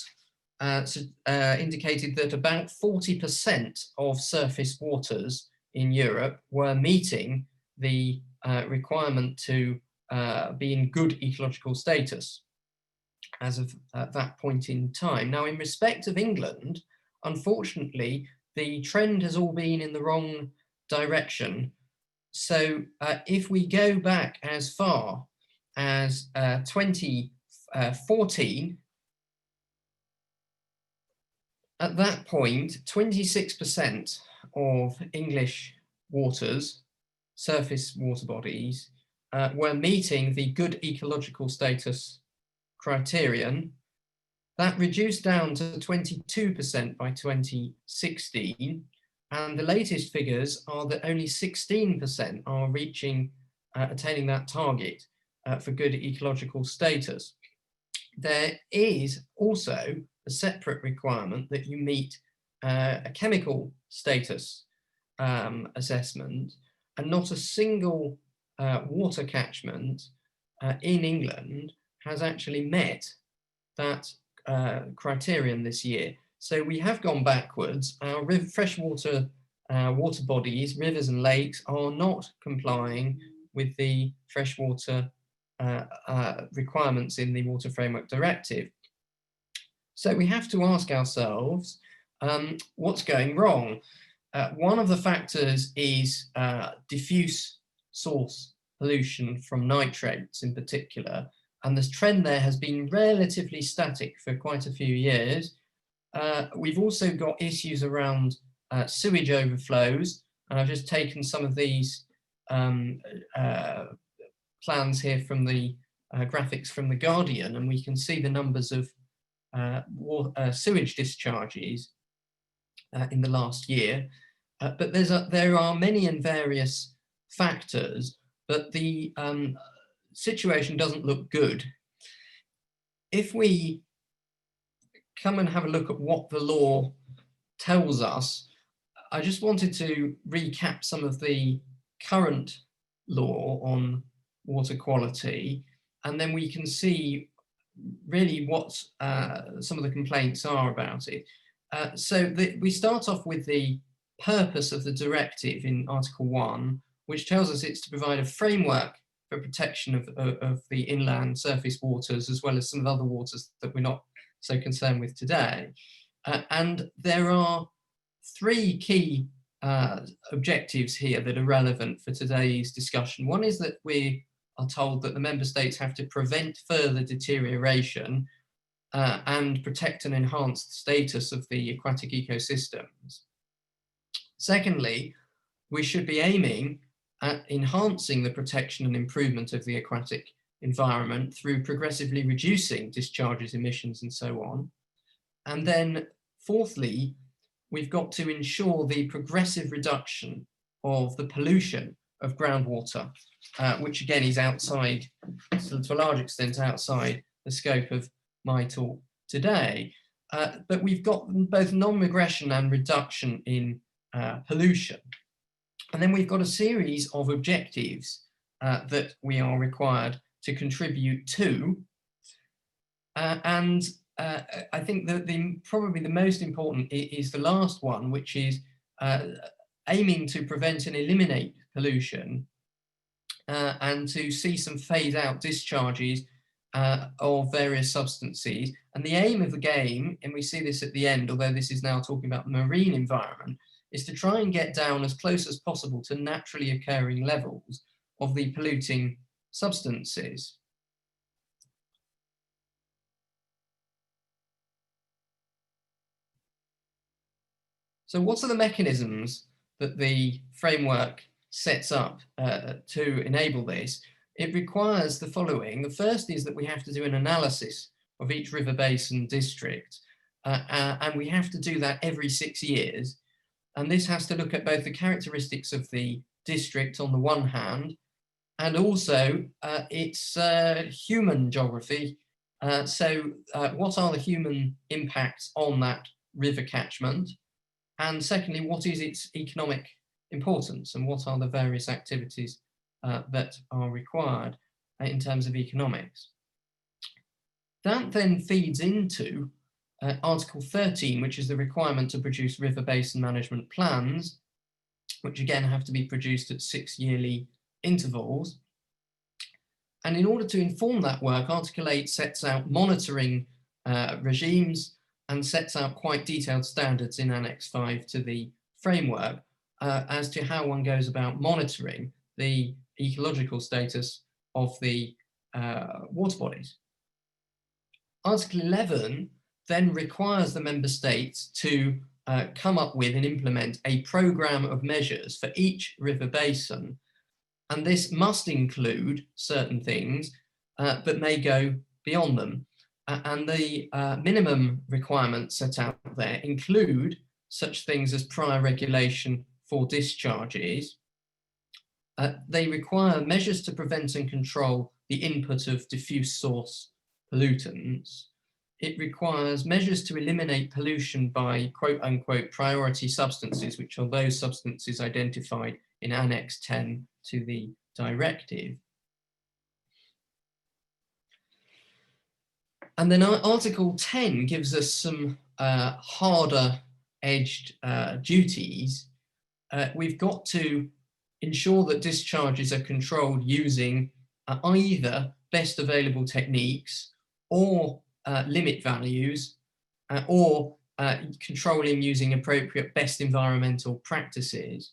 indicated that about 40% of surface waters in Europe were meeting the requirement to be in good ecological status as of that point in time. Now, in respect of England, unfortunately, the trend has all been in the wrong direction. So if we go back as far as 2014, at that point, 26% of English waters, surface water bodies, were meeting the good ecological status criterion. That reduced down to 22% by 2016, and the latest figures are that only 16% are attaining that target for good ecological status. There is also a separate requirement that you meet a chemical status assessment, and not a single water catchment in England has actually met that criterion this year. So we have gone backwards. Our freshwater water bodies, rivers and lakes, are not complying with the freshwater requirements in the Water Framework Directive. So we have to ask ourselves, what's going wrong? One of the factors is diffuse source pollution from nitrates in particular, and this trend there has been relatively static for quite a few years. We've also got issues around sewage overflows, and I've just taken some of these plans here from the graphics from The Guardian, and we can see the numbers of sewage discharges in the last year. But there are many and various factors, but the situation doesn't look good. If we come and have a look at what the law tells us, I just wanted to recap some of the current law on water quality, and then we can see really what some of the complaints are about it. We start off with the purpose of the directive in Article 1, which tells us it's to provide a framework for protection of the inland surface waters, as well as some of the other waters that we're not so concerned with today. And there are three key objectives here that are relevant for today's discussion. One is that we are told that the member states have to prevent further deterioration and protect and enhance the status of the aquatic ecosystems. Secondly, we should be aiming at enhancing the protection and improvement of the aquatic environment through progressively reducing discharges, emissions, and so on. And then fourthly, we've got to ensure the progressive reduction of the pollution of groundwater, which again is outside, to a large extent, outside the scope of my talk today. But we've got both non-regression and reduction in pollution. And then we've got a series of objectives that we are required to contribute to. I think that probably the most important is the last one, which is aiming to prevent and eliminate pollution and to see some phase out discharges of various substances. And the aim of the game, and we see this at the end, although this is now talking about the marine environment, is to try and get down as close as possible to naturally occurring levels of the polluting substances. So what are the mechanisms that the framework sets up to enable this? It requires the following. The first is that we have to do an analysis of each river basin district, and we have to do that every 6 years. And this has to look at both the characteristics of the district on the one hand, and also its human geography. What are the human impacts on that river catchment? And secondly, what is its economic importance, and what are the various activities that are required in terms of economics? That then feeds into Article 13, which is the requirement to produce river basin management plans, which again have to be produced at 6 yearly intervals. And in order to inform that work, Article 8 sets out monitoring regimes and sets out quite detailed standards in Annex 5 to the framework as to how one goes about monitoring the ecological status of the water bodies. Article 11 then requires the member states to come up with and implement a programme of measures for each river basin. And this must include certain things, but may go beyond them. And the minimum requirements set out there include such things as prior regulation for discharges. They require measures to prevent and control the input of diffuse source pollutants. It requires measures to eliminate pollution by quote unquote priority substances, which are those substances identified in Annex 10 to the directive. And then Article 10 gives us some harder edged duties. We've got to ensure that discharges are controlled using either best available techniques or limit values or controlling using appropriate best environmental practices.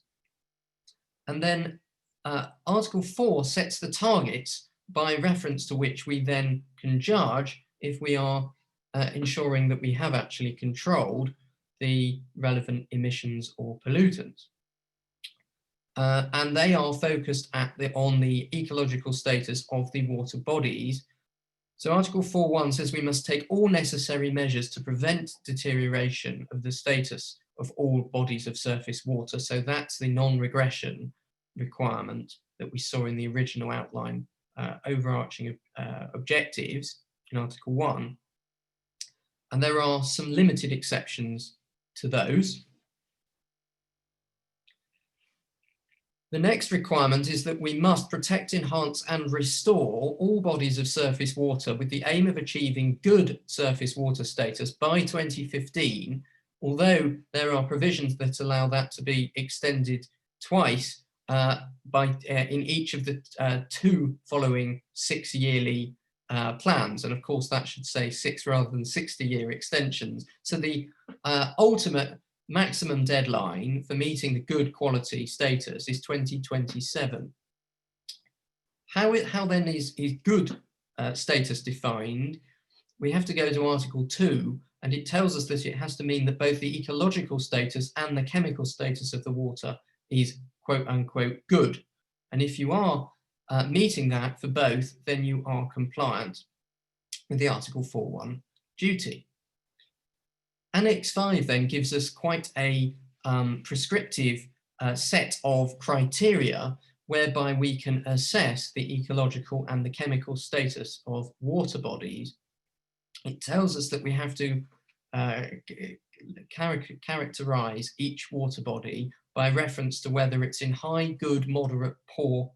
And then Article 4 sets the targets by reference to which we then can judge if we are ensuring that we have actually controlled the relevant emissions or pollutants. And they are focused on the ecological status of the water bodies. So Article 4.1 says we must take all necessary measures to prevent deterioration of the status of all bodies of surface water. So that's the non-regression requirement that we saw in the original outline overarching objectives in Article 1. And there are some limited exceptions to those. The next requirement is that we must protect, enhance and restore all bodies of surface water with the aim of achieving good surface water status by 2015, although there are provisions that allow that to be extended twice in each of the 2 following 6-yearly plans. And of course that should say 6 rather than 60-year extensions. So the ultimate maximum deadline for meeting the good quality status is 2027. How then is good status defined? We have to go to Article 2, and it tells us that it has to mean that both the ecological status and the chemical status of the water is quote unquote good. And if you are meeting that for both, then you are compliant with the Article 4.1 duty. Annex 5 then gives us quite a prescriptive set of criteria whereby we can assess the ecological and the chemical status of water bodies. It tells us that we have to characterize each water body by reference to whether it's in high, good, moderate, poor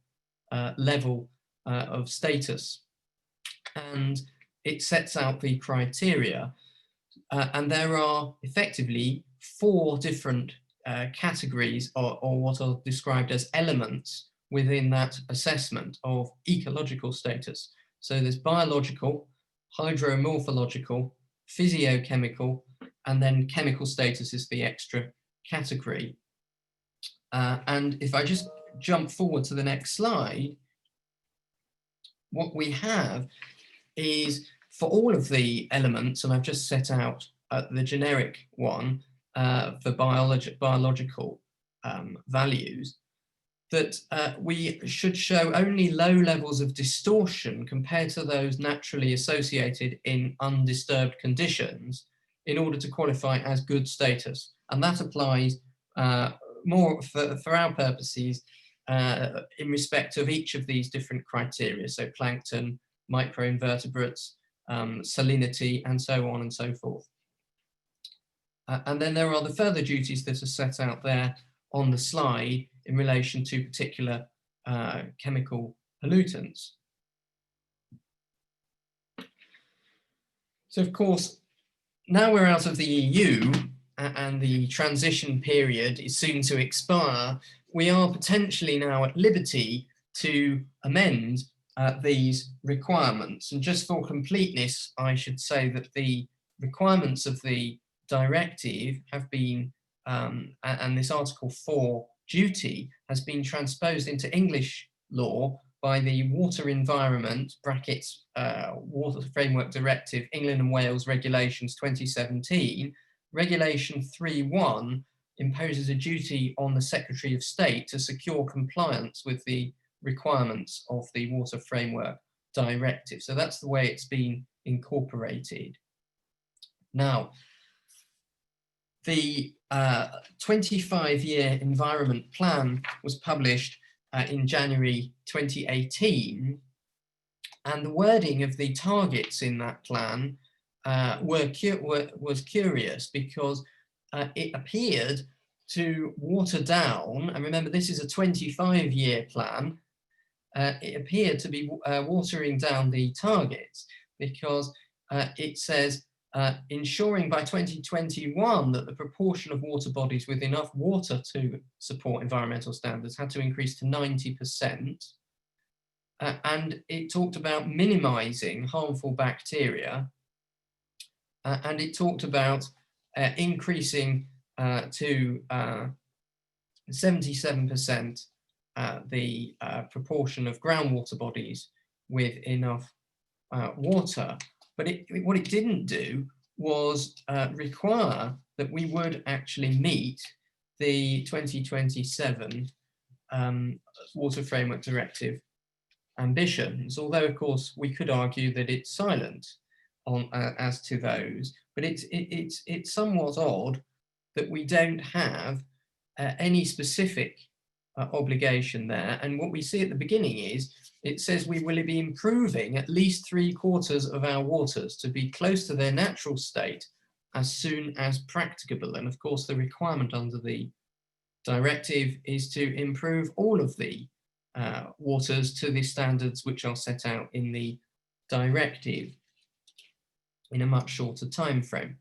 level of status. And it sets out the criteria. And there are effectively 4 different categories or what are described as elements within that assessment of ecological status. So there's biological, hydromorphological, physiochemical, and then chemical status is the extra category. And if I just jump forward to the next slide, what we have is for all of the elements, and I've just set out the generic one for biological values, that we should show only low levels of distortion compared to those naturally associated in undisturbed conditions in order to qualify as good status. And that applies more for our purposes in respect of each of these different criteria. So plankton, microinvertebrates, salinity, and so on and so forth. And then there are the further duties that are set out there on the slide in relation to particular chemical pollutants. So of course, now we're out of the EU and the transition period is soon to expire, we are potentially now at liberty to amend these requirements. And just for completeness, I should say that the requirements of the directive have been, and this Article 4 duty has been transposed into English law by the Water Environment (brackets Water Framework Directive, England and Wales Regulations 2017). Regulation 3.1 imposes a duty on the Secretary of State to secure compliance with the requirements of the Water Framework Directive. So that's the way it's been incorporated. Now, the 25-year environment plan was published in January 2018, and the wording of the targets in that plan was curious, because it appeared to water down, and remember this is a 25-year plan, it appeared to be watering down the targets, because it says ensuring by 2021 that the proportion of water bodies with enough water to support environmental standards had to increase to 90%. And it talked about minimizing harmful bacteria, and it talked about increasing to 77% the proportion of groundwater bodies with enough water. But what it didn't do was require that we would actually meet the 2027 Water Framework Directive ambitions, although of course we could argue that it's silent on as to those. But it's somewhat odd that we don't have any specific obligation there. And what we see at the beginning is, it says we will be improving at least 3/4 of our waters to be close to their natural state as soon as practicable. And of course, the requirement under the directive is to improve all of the waters to the standards which are set out in the directive in a much shorter time frame.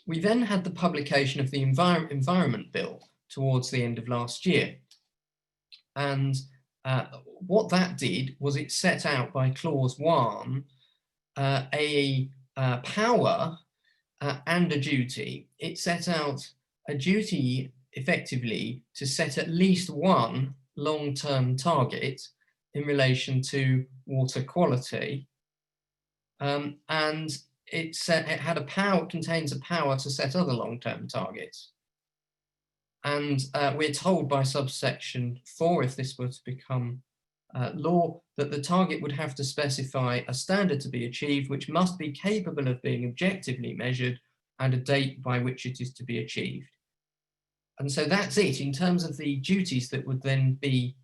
We then had the publication of the Environment Bill towards the end of last year. And what that did was it set out by clause 1 a power and a duty. It set out a duty effectively to set at least one long-term target in relation to water quality. And it had a power, contains a power to set other long-term targets. And we're told by subsection 4, if this were to become law, that the target would have to specify a standard to be achieved, which must be capable of being objectively measured, and a date by which it is to be achieved. And so that's it in terms of the duties that would then be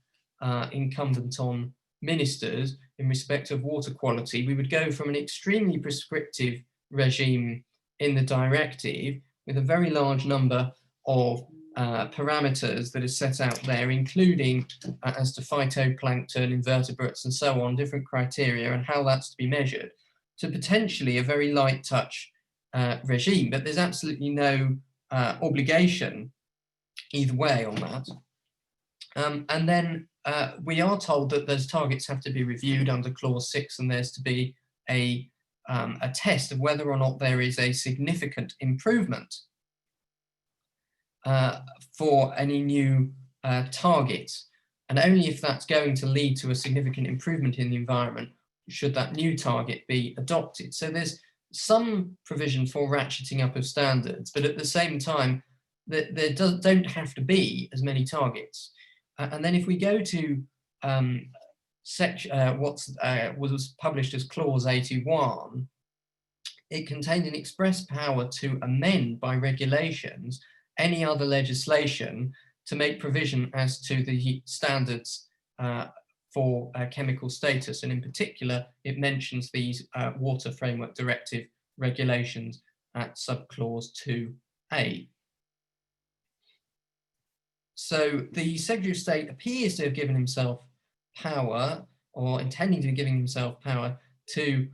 incumbent on ministers in respect of water quality. We would go from an extremely prescriptive regime in the directive with a very large number of parameters that are set out there, including as to phytoplankton, invertebrates and so on, different criteria and how that's to be measured, to potentially a very light touch regime. But there's absolutely no obligation either way on that. And then we are told that those targets have to be reviewed under clause 6, and there's to be a test of whether or not there is a significant improvement for any new targets, and only if that's going to lead to a significant improvement in the environment should that new target be adopted. So there's some provision for ratcheting up of standards, but at the same time there don't have to be as many targets. And then if we go to what was published as clause 81, it contained an express power to amend by regulations any other legislation to make provision as to the standards for chemical status. And in particular, it mentions these Water Framework Directive regulations at subclause 2A. So the Secretary of State appears to have given himself power, or intending to be giving himself power, to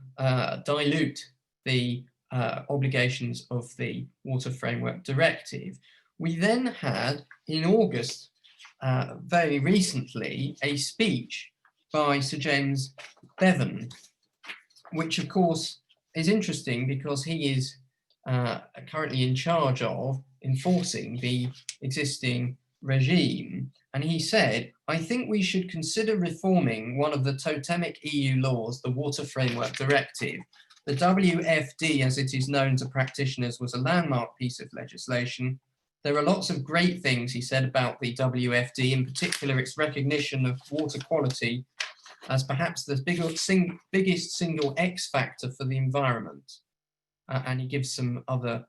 dilute the obligations of the Water Framework Directive. We then had, in August, very recently, a speech by Sir James Bevan, which of course is interesting because he is currently in charge of enforcing the existing regime. And he said, "I think we should consider reforming one of the totemic EU laws, the Water Framework Directive. The WFD, as it is known to practitioners, was a landmark piece of legislation. There are lots of great things," he said, "about the WFD, in particular its recognition of water quality as perhaps the biggest single X factor for the environment. And he gives some other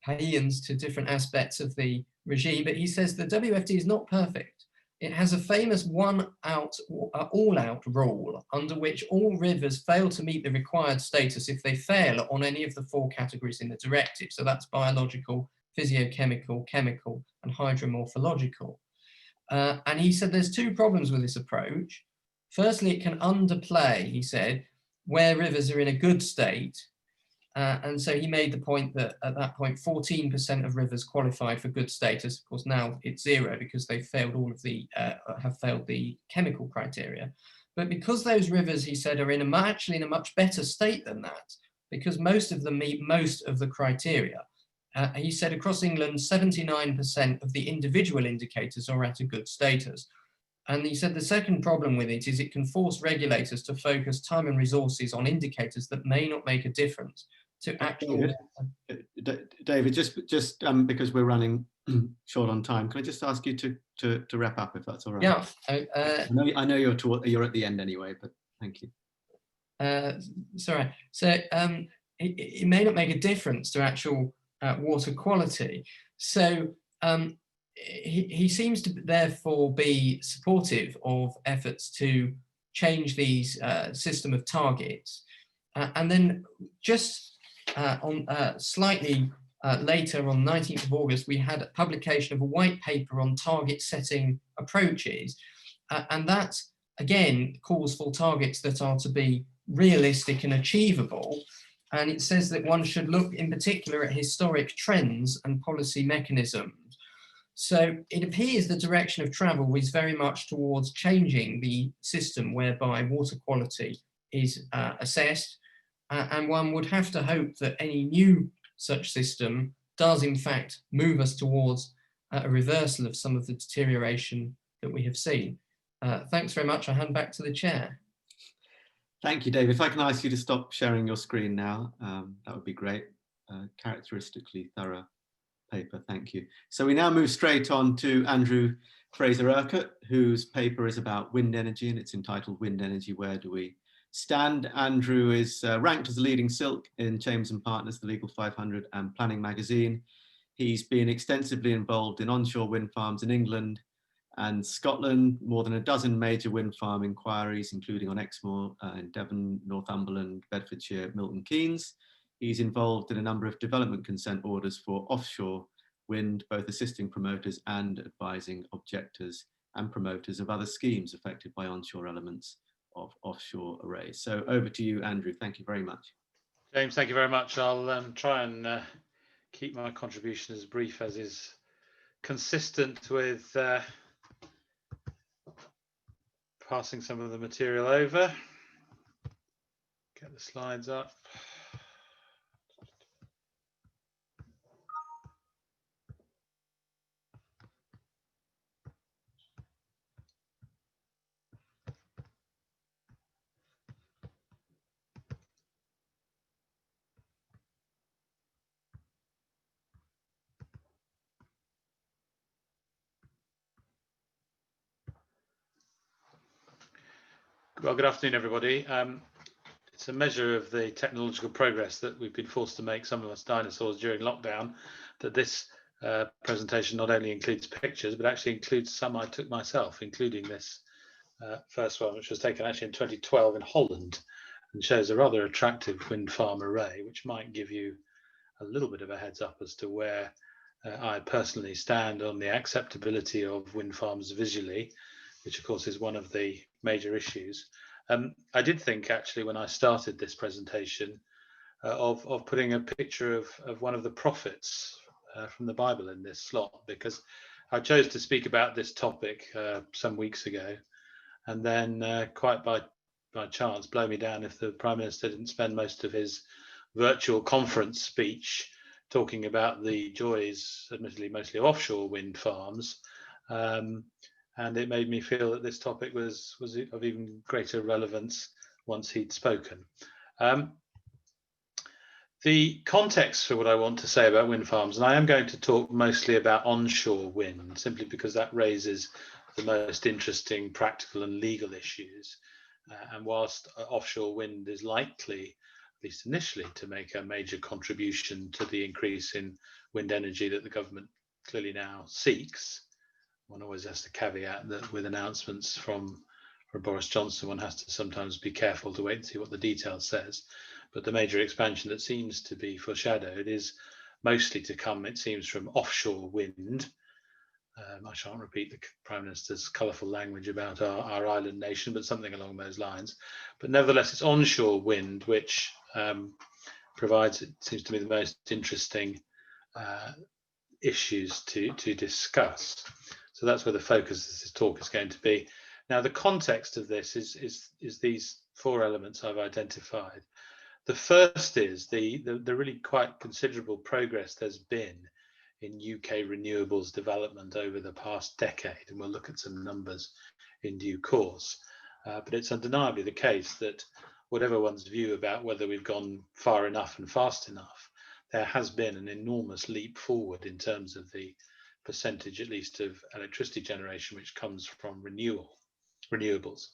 paeans to different aspects of the regime, but he says the WFD is not perfect. It has a famous all-out rule under which all rivers fail to meet the required status if they fail on any of the 4 categories in the directive. So that's biological, physiochemical, chemical, and hydromorphological. And he said there's 2 problems with this approach. Firstly, it can underplay, he said, where rivers are in a good state. And so he made the point that at that point, 14% of rivers qualified for good status. Of course, now it's 0 because they've failed all of the, have failed the chemical criteria. But because those rivers, he said, are actually in a much better state than that, because most of them meet most of the criteria. He said across England, 79% of the individual indicators are at a good status. And he said the second problem with it is it can force regulators to focus time and resources on indicators that may not make a difference to actual... David, just because we're running short on time, can I just ask you to wrap up, if that's all right? Yeah. I know you're at the end anyway, but thank you. Sorry. So it may not make a difference to actual water quality. So he seems to therefore be supportive of efforts to change these system of targets. And then just on slightly later, on 19th of August, we had a publication of a white paper on target setting approaches. And that, again, calls for targets that are to be realistic and achievable. And it says that one should look in particular at historic trends and policy mechanisms. So it appears the direction of travel is very much towards changing the system whereby water quality is assessed. And one would have to hope that any new such system does in fact move us towards a reversal of some of the deterioration that we have seen. Thanks very much. I hand back to the chair. Thank you, David. If I can ask you to stop sharing your screen now, that would be great. Characteristically thorough paper, thank you. So we now move straight on to Andrew Fraser-Urquhart, whose paper is about wind energy, and it's entitled Wind Energy, Where Do We Stand? Andrew is ranked as a leading silk in Chambers and Partners, the Legal 500 and Planning Magazine. He's been extensively involved in onshore wind farms in England and Scotland, more than a dozen major wind farm inquiries, including on Exmoor in Devon, Northumberland, Bedfordshire, Milton Keynes. He's involved in a number of development consent orders for offshore wind, both assisting promoters and advising objectors and promoters of other schemes affected by onshore elements of offshore arrays. So over to you, Andrew. Thank you very much. James, thank you very much. I'll try and keep my contribution as brief as is consistent with passing some of the material over. Get the slides up. Well, good afternoon, everybody. It's a measure of the technological progress that we've been forced to make, some of us dinosaurs, during lockdown, that this presentation not only includes pictures, but actually includes some I took myself, including this first one, which was taken actually in 2012 in Holland, and shows a rather attractive wind farm array, which might give you a little bit of a heads up as to where I personally stand on the acceptability of wind farms visually, which of course is one of the major issues. I did think actually when I started this presentation of putting a picture of one of the prophets from the Bible in this slot, because I chose to speak about this topic some weeks ago, and then quite by chance, blow me down if the Prime Minister didn't spend most of his virtual conference speech talking about the joys, admittedly mostly offshore wind farms, and it made me feel that this topic was of even greater relevance once he'd spoken. The context for what I want to say about wind farms, and I am going to talk mostly about onshore wind, simply because that raises the most interesting practical and legal issues. And whilst offshore wind is likely, at least initially, to make a major contribution to the increase in wind energy that the government clearly now seeks, one always has to caveat that with announcements from Boris Johnson, one has to sometimes be careful to wait and see what the detail says. But the major expansion that seems to be foreshadowed is mostly to come, it seems, from offshore wind. I shan't repeat the Prime Minister's colourful language about our island nation, but something along those lines. But nevertheless, it's onshore wind which provides, it seems to me, the most interesting issues to discuss. So that's where the focus of this talk is going to be. Now, the context of this is these four elements I've identified. The first is the really quite considerable progress there's been in UK renewables development over the past decade, and we'll look at some numbers in due course. But it's undeniably the case that whatever one's view about whether we've gone far enough and fast enough, there has been an enormous leap forward in terms of the percentage, at least, of electricity generation which comes from renewables.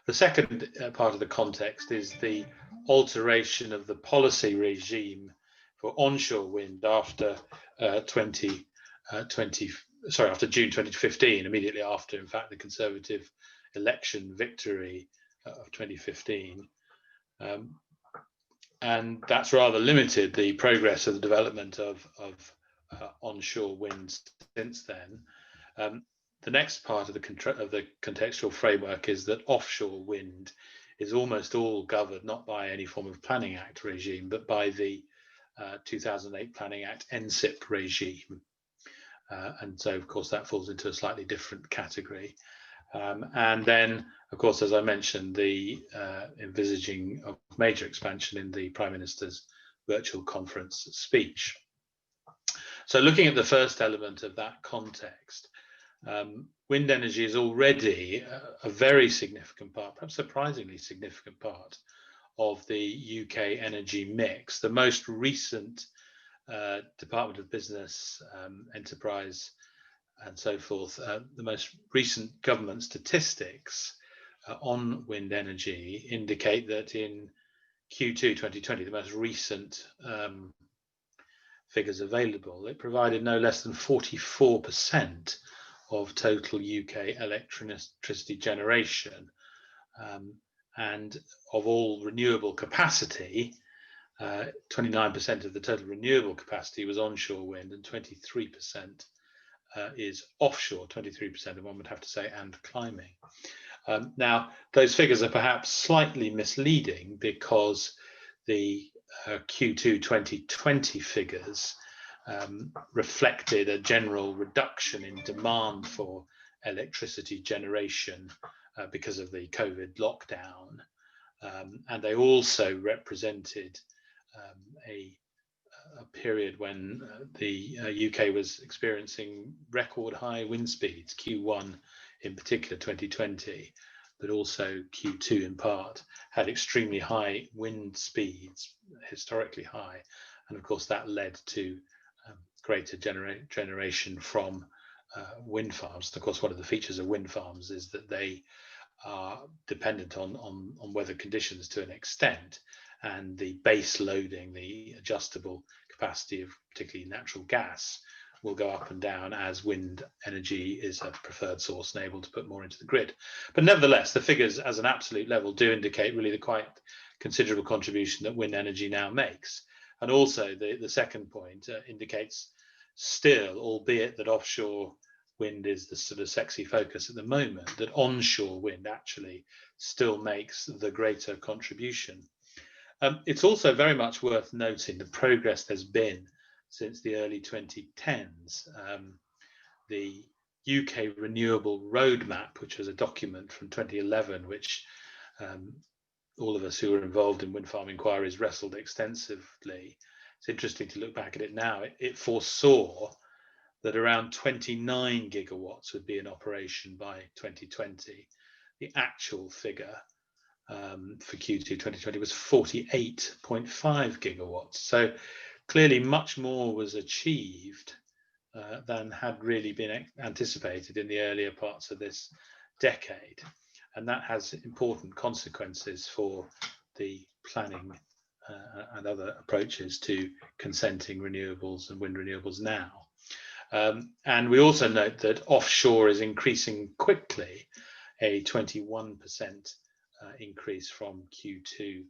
The second part of the context is the alteration of the policy regime for onshore wind after June 2015, immediately after, in fact, the Conservative election victory of 2015. And that's rather limited the progress of the development of onshore wind since then. The next part of the contextual framework is that offshore wind is almost all governed not by any form of Planning Act regime, but by the 2008 Planning Act NSIP regime. And so, of course, that falls into a slightly different category. And then, of course, as I mentioned, the envisaging of major expansion in the Prime Minister's virtual conference speech. So looking at the first element of that context, wind energy is already a very significant part, perhaps surprisingly significant part of the UK energy mix. The most recent Department of Business, Enterprise and so forth, the most recent government statistics on wind energy indicate that in Q2 2020, the most recent figures available, it provided no less than 44% of total UK electricity generation, and of all renewable capacity, 29% of the total renewable capacity was onshore wind, and 23% is offshore, 23%, and one would have to say, and climbing. Now, those figures are perhaps slightly misleading because the Q2 2020 figures reflected a general reduction in demand for electricity generation because of the COVID lockdown. And they also represented a period when the UK was experiencing record high wind speeds, Q1 in particular 2020, but also Q2 in part, had extremely high wind speeds, historically high. And of course that led to greater generation from wind farms. And of course, one of the features of wind farms is that they are dependent on weather conditions to an extent, and the base loading, the adjustable capacity of particularly natural gas, will go up and down as wind energy is a preferred source and able to put more into the grid. But nevertheless, the figures as an absolute level do indicate really the quite considerable contribution that wind energy now makes. And also the second point indicates still, albeit that offshore wind is the sort of sexy focus at the moment, that onshore wind actually still makes the greater contribution. It's also very much worth noting the progress there's been since the early 2010s. The UK Renewable Roadmap, which was a document from 2011, which all of us who were involved in wind farm inquiries wrestled extensively. It's interesting to look back at it now. It foresaw that around 29 gigawatts would be in operation by 2020. The actual figure for Q2 2020 was 48.5 gigawatts. So clearly much more was achieved than had really been anticipated in the earlier parts of this decade. And that has important consequences for the planning and other approaches to consenting renewables and wind renewables now. And we also note that offshore is increasing quickly, a 21% increase from Q2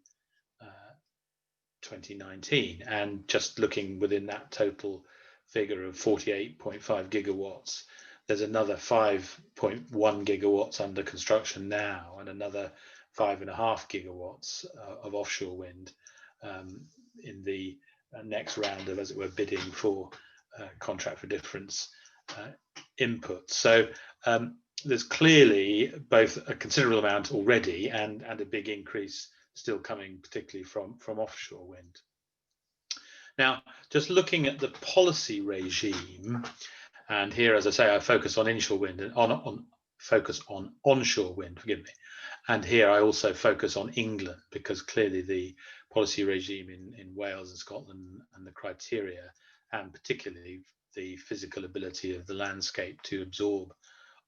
2019. And just looking within that total figure of 48.5 gigawatts, there's another 5.1 gigawatts under construction now, and another 5.5 gigawatts of offshore wind in the next round of, as it were, bidding for contract for difference input. So there's clearly both a considerable amount already and a big increase still coming, particularly from offshore wind. Now, just looking at the policy regime, and here, as I say, I focus on inshore wind and focus on onshore wind, forgive me. And here I also focus on England, because clearly the policy regime in Wales and Scotland and the criteria, and particularly the physical ability of the landscape to absorb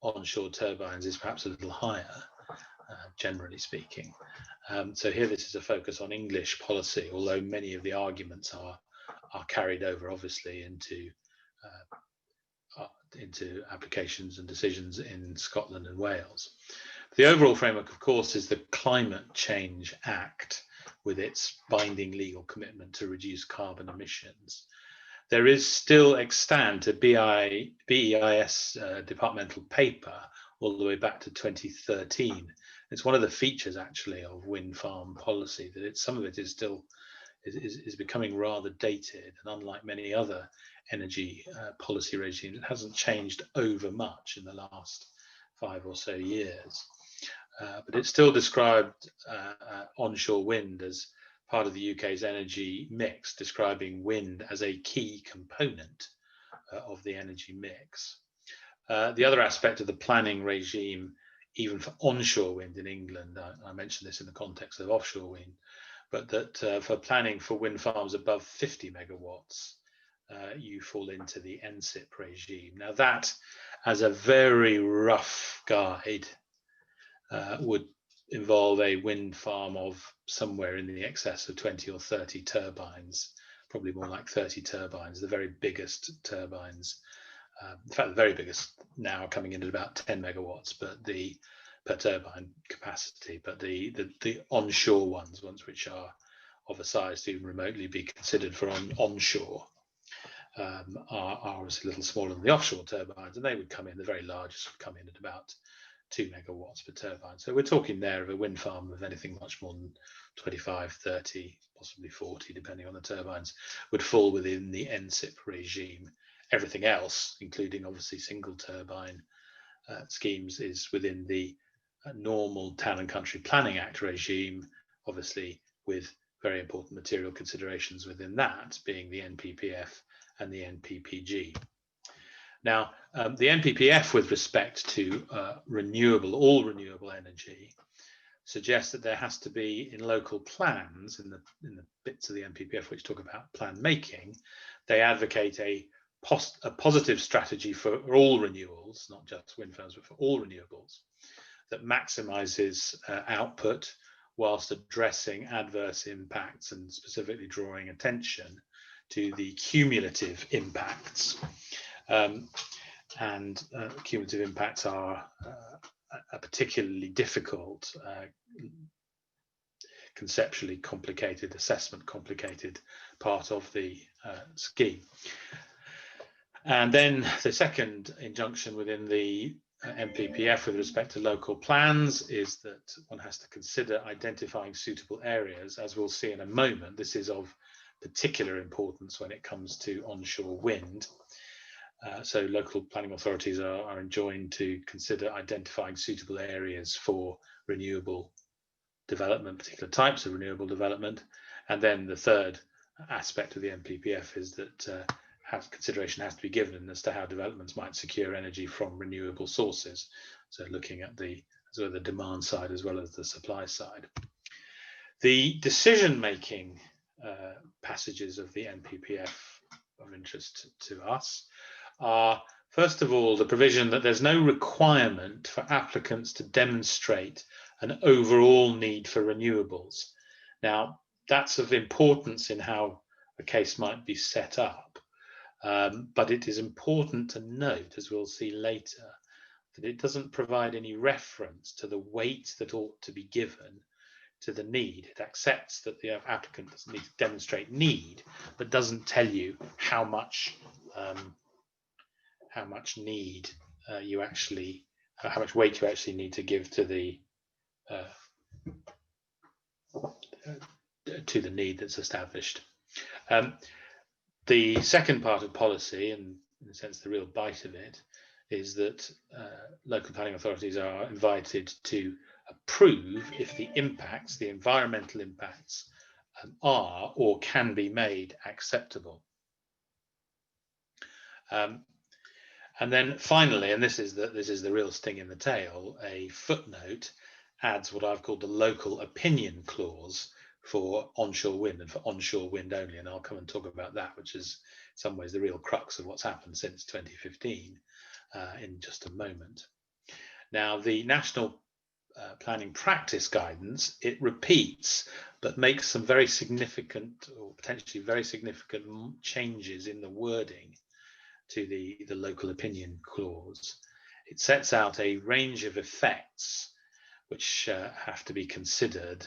onshore turbines, is perhaps a little higher, generally speaking. So here this is a focus on English policy, although many of the arguments are carried over, obviously, into applications and decisions in Scotland and Wales. The overall framework, of course, is the Climate Change Act, with its binding legal commitment to reduce carbon emissions. There is still extant a BEIS departmental paper all the way back to 2013. It's one of the features, actually, of wind farm policy, that some of it is still is becoming rather dated, and unlike many other energy policy regimes, it hasn't changed over much in the last 5 or so years. But it still described onshore wind as part of the UK's energy mix, describing wind as a key component of the energy mix. The other aspect of the planning regime, even for onshore wind in England, I mentioned this in the context of offshore wind, but that for planning for wind farms above 50 megawatts, you fall into the NSIP regime. Now that, as a very rough guide, would involve a wind farm of somewhere in the excess of 20 or 30 turbines, probably more like 30 turbines, the very biggest turbines. In fact, the very biggest now are coming in at about 10 megawatts, but the per turbine capacity, but the onshore ones which are of a size to even remotely be considered for onshore, are obviously a little smaller than the offshore turbines, and they would come in, the very largest would come in at about 2 megawatts per turbine. So we're talking there of a wind farm of anything much more than 25, 30, possibly 40, depending on the turbines, would fall within the NSIP regime. Everything else, including obviously single turbine schemes, is within the normal Town and Country Planning Act regime, obviously with very important material considerations within that, being the NPPF and the NPPG. Now, the NPPF with respect to all renewable energy suggests that there has to be, in local plans, in the bits of the NPPF which talk about plan making, they advocate a positive strategy for all renewables, not just wind farms, but for all renewables, that maximizes output whilst addressing adverse impacts and specifically drawing attention to the cumulative impacts. Cumulative impacts are a particularly difficult, conceptually complicated, assessment complicated part of the scheme. And then the second injunction within the NPPF with respect to local plans is that one has to consider identifying suitable areas. As we'll see in a moment, this is of particular importance when it comes to onshore wind. So local planning authorities are enjoined to consider identifying suitable areas for renewable development, particular types of renewable development. And then the third aspect of the NPPF is that consideration has to be given as to how developments might secure energy from renewable sources. So looking at the demand side as well as the supply side. The decision-making passages of the NPPF of interest to us are, first of all, the provision that there's no requirement for applicants to demonstrate an overall need for renewables. Now, that's of importance in how a case might be set up, but it is important to note, as we'll see later, that it doesn't provide any reference to the weight that ought to be given to the need. It accepts that the applicant doesn't need to demonstrate need, but doesn't tell you how much need you actually, how much weight you actually need to give to the need that's established. The second part of policy, and in a sense the real bite of it, is that local planning authorities are invited to approve if the impacts, the environmental impacts, are or can be made acceptable. And then finally, and this is the real sting in the tail, a footnote adds what I've called the local opinion clause for onshore wind, and for onshore wind only. And I'll come and talk about that, which is in some ways the real crux of what's happened since 2015 in just a moment. Now, the National Planning Practice Guidance, it repeats, but makes some very significant, or potentially very significant changes in the wording to the local opinion clause. It sets out a range of effects which have to be considered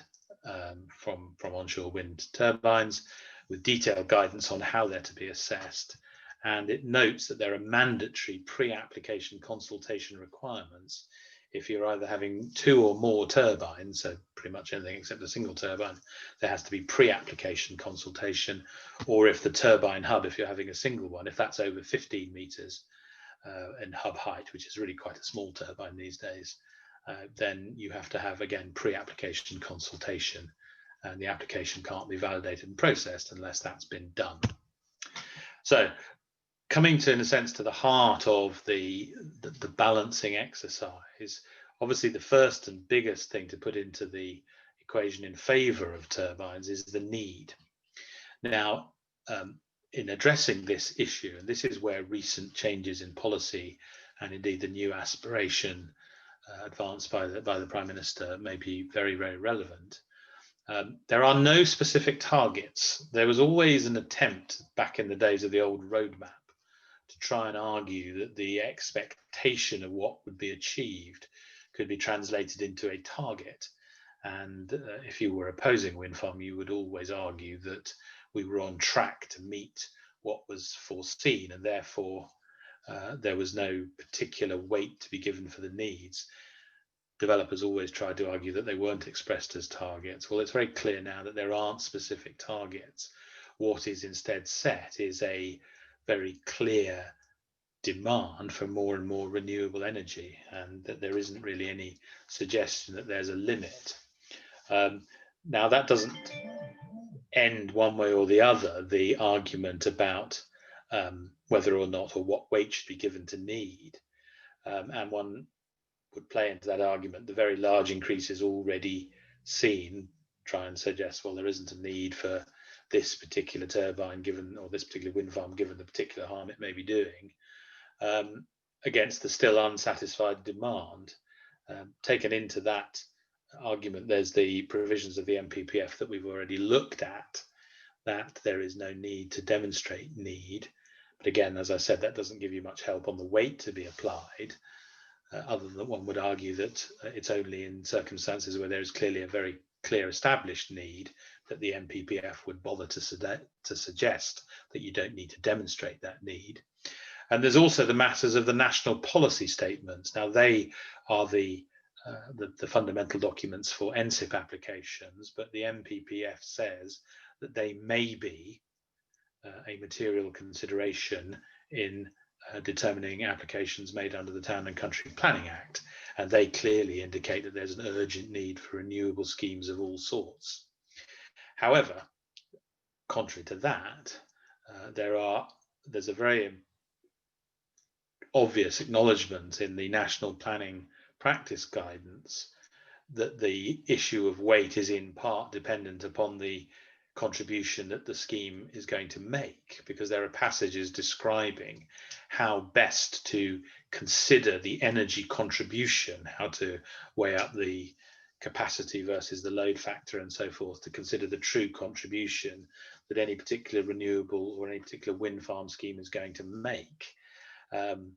from onshore wind turbines, with detailed guidance on how they're to be assessed. And it notes that there are mandatory pre-application consultation requirements if you're either having 2 or more turbines, so pretty much anything except a single turbine, there has to be pre-application consultation, or if the turbine hub, if you're having a single one, if that's over 15 meters in hub height, which is really quite a small turbine these days, then you have to have, again, pre-application consultation, and the application can't be validated and processed unless that's been done. So, coming to, in a sense, to the heart of the balancing exercise, obviously the first and biggest thing to put into the equation in favor of turbines is the need. Now, in addressing this issue, and this is where recent changes in policy and indeed the new aspiration advanced by the Prime Minister may be very, very relevant. There are no specific targets. There was always an attempt back in the days of the old roadmap to try and argue that the expectation of what would be achieved could be translated into a target. And if you were opposing wind farm, you would always argue that we were on track to meet what was foreseen, and therefore there was no particular weight to be given for the needs. Developers always tried to argue that they weren't expressed as targets. Well, it's very clear now that there aren't specific targets. What is instead set is a very clear demand for more and more renewable energy, and that there isn't really any suggestion that there's a limit. Now, that doesn't end one way or the other the argument about whether or not, or what weight should be given to need. And one would play into that argument the very large increases already seen try and suggest, well, there isn't a need for this particular turbine given, or this particular wind farm given the particular harm it may be doing, against the still unsatisfied demand. Taken into that argument, there's the provisions of the NPPF that we've already looked at, that there is no need to demonstrate need. But again, as I said, that doesn't give you much help on the weight to be applied, other than that one would argue that it's only in circumstances where there is clearly a very clear established need that the NPPF would bother to suggest that you don't need to demonstrate that need. And there's also the matters of the national policy statements. Now, they are the fundamental documents for NSIP applications, but the NPPF says that they may be a material consideration in determining applications made under the Town and Country Planning Act, and they clearly indicate that there's an urgent need for renewable schemes of all sorts. However, contrary to that, there's a very obvious acknowledgement in the National Planning Practice Guidance that the issue of weight is in part dependent upon the contribution that the scheme is going to make, because there are passages describing how best to consider the energy contribution, how to weigh up the capacity versus the load factor and so forth, to consider the true contribution that any particular renewable or any particular wind farm scheme is going to make. And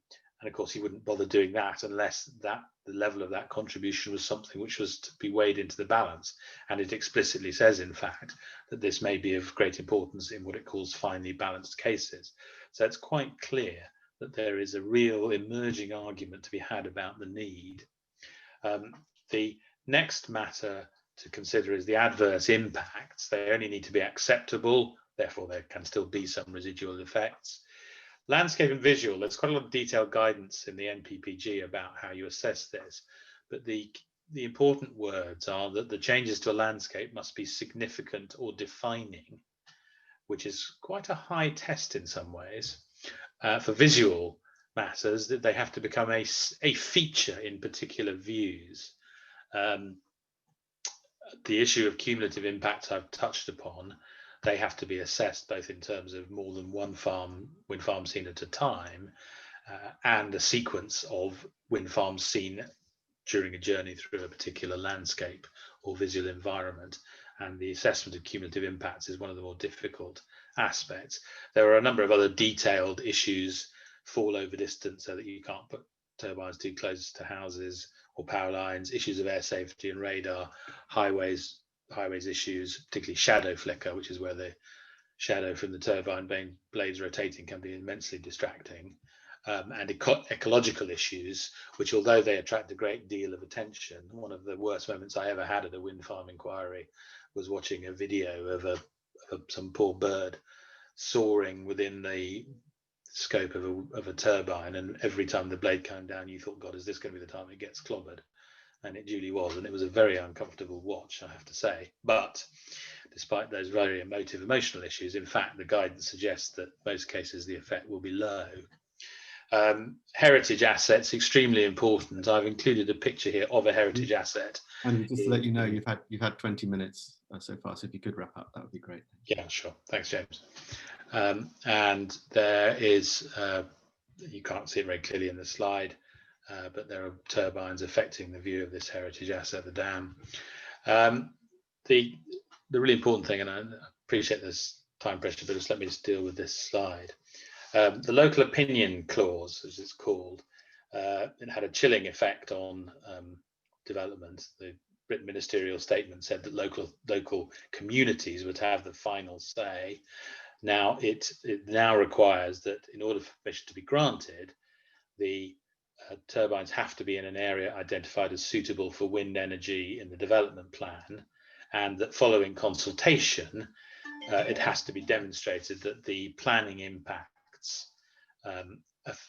of course, he wouldn't bother doing that unless the level of that contribution was something which was to be weighed into the balance. And it explicitly says, in fact, that this may be of great importance in what it calls finely balanced cases. So it's quite clear that there is a real emerging argument to be had about the need. The next matter to consider is the adverse impacts. They only need to be acceptable, therefore there can still be some residual effects. Landscape and visual, there's quite a lot of detailed guidance in the NPPG about how you assess this, but the important words are that the changes to a landscape must be significant or defining, which is quite a high test in some ways. For visual matters, that they have to become a feature in particular views. The issue of cumulative impacts I've touched upon. They have to be assessed both in terms of more than one wind farm seen at a time, and a sequence of wind farms seen during a journey through a particular landscape or visual environment. And the assessment of cumulative impacts is one of the more difficult aspects. There are a number of other detailed issues, fall over distance so that you can't put turbines too close to houses or power lines, issues of air safety and radar, highways issues, particularly shadow flicker, which is where the shadow from the turbine blades rotating can be immensely distracting, and ecological issues, which, although they attract a great deal of attention, one of the worst moments I ever had at a wind farm inquiry was watching a video of some poor bird soaring within the scope of a turbine, and every time the blade came down you thought, God, is this going to be the time it gets clobbered? And it duly was, and it was a very uncomfortable watch, I have to say. But despite those very emotional issues, in fact, the guidance suggests that in most cases the effect will be low. Heritage assets, extremely important. I've included a picture here of a heritage asset. And just to let you know, you've had 20 minutes so far, so if you could wrap up, that would be great. Yeah, sure. Thanks, James. And there is, you can't see it very clearly in the slide, but there are turbines affecting the view of this heritage asset, the dam. The really important thing, and I appreciate this time pressure, but just let me just deal with this slide. The local opinion clause, as it's called, it had a chilling effect on development. The written ministerial statement said that local communities would have the final say. Now it now requires that in order for permission to be granted, the turbines have to be in an area identified as suitable for wind energy in the development plan, and that following consultation, it has to be demonstrated that the planning impacts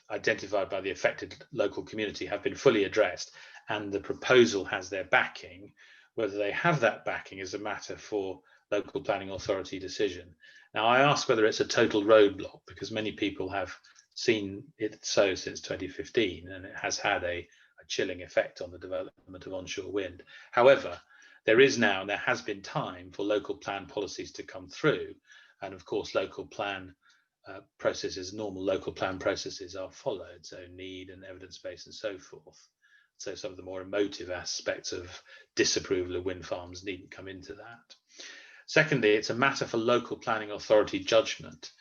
identified by the affected local community have been fully addressed, and the proposal has their backing. Whether they have that backing is a matter for local planning authority decision. Now, I ask whether it's a total roadblock, because many people have seen it so since 2015, and it has had a chilling effect on the development of onshore wind. However, there has been time for local plan policies to come through, and of course local plan processes, normal local plan processes are followed, so need and evidence base and so forth. So some of the more emotive aspects of disapproval of wind farms needn't come into that. Secondly, it's a matter for local planning authority judgment,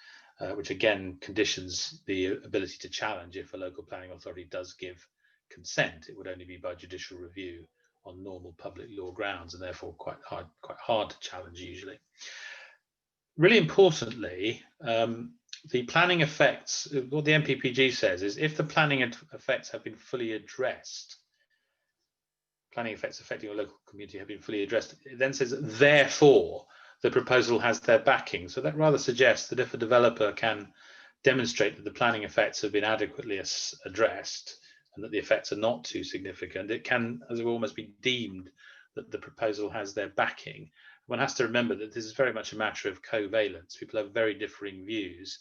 which again conditions the ability to challenge. If a local planning authority does give consent, it would only be by judicial review on normal public law grounds, and therefore quite hard to challenge usually. Really importantly, the planning effects, what the NPPG says is, if the planning effects have been fully addressed, planning effects affecting a local community have been fully addressed, it then says, therefore, the proposal has their backing. So that rather suggests that if a developer can demonstrate that the planning effects have been adequately addressed and that the effects are not too significant, it can, as it will, almost be deemed that the proposal has their backing. One has to remember that this is very much a matter of covalence. People have very differing views,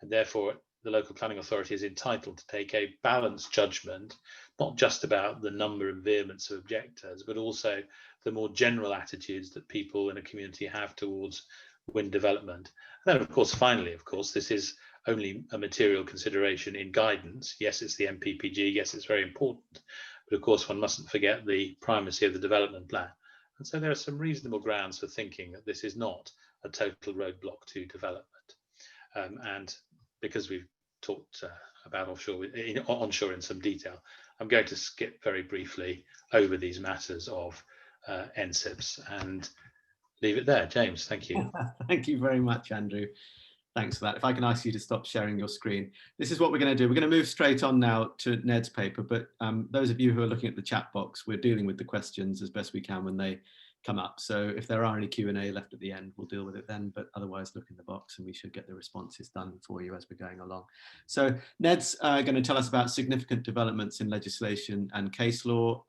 and therefore the local planning authority is entitled to take a balanced judgment, not just about the number and vehemence of objectors, but also the more general attitudes that people in a community have towards wind development. And then, of course, finally, of course, this is only a material consideration in guidance. Yes, it's the MPPG. Yes, it's very important. But of course, one mustn't forget the primacy of the development plan. And so there are some reasonable grounds for thinking that this is not a total roadblock to development. And because we've talked about onshore in some detail, I'm going to skip very briefly over these matters of NSIPs and leave it there. James, thank you. Thank you very much, Andrew. Thanks for that. If I can ask you to stop sharing your screen. This is what we're going to do. We're going to move straight on now to Ned's paper, but those of you who are looking at the chat box, we're dealing with the questions as best we can when they come up. So if there are any Q&A left at the end, we'll deal with it then, but otherwise look in the box and we should get the responses done for you as we're going along. So Ned's going to tell us about significant developments in legislation and case law.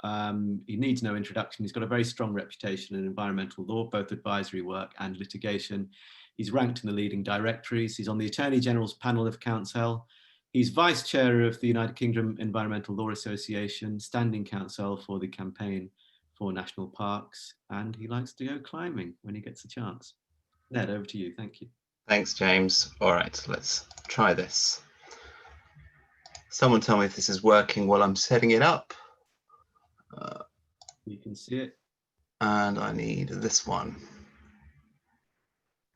He needs no introduction. He's got a very strong reputation in environmental law, both advisory work and litigation. He's ranked in the leading directories. He's on the Attorney General's panel of counsel. He's vice chair of the United Kingdom Environmental Law Association, standing counsel for the Campaign for National Parks, and he likes to go climbing when he gets a chance. Ned, over to you. Thank you. Thanks, James. All right, let's try this. Someone tell me if this is working while I'm setting it up. You can see it. And I need this one.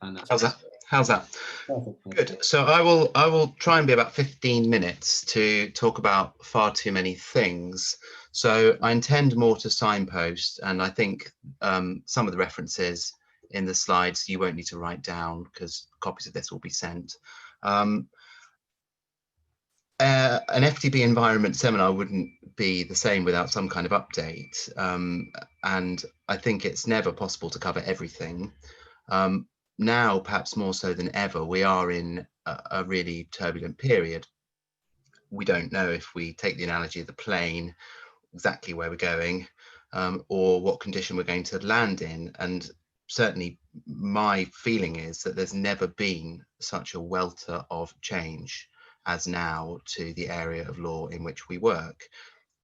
And that's How's that? How's that? perfect. Good. So I will try and be about 15 minutes to talk about far too many things. So I intend more to signpost, and I think some of the references in the slides you won't need to write down because copies of this will be sent. An FTB environment seminar wouldn't be the same without some kind of update, and I think it's never possible to cover everything. Now, perhaps more so than ever, we are in a really turbulent period. We don't know, if we take the analogy of the plane, exactly where we're going or what condition we're going to land in. And certainly my feeling is that there's never been such a welter of change as now to the area of law in which we work.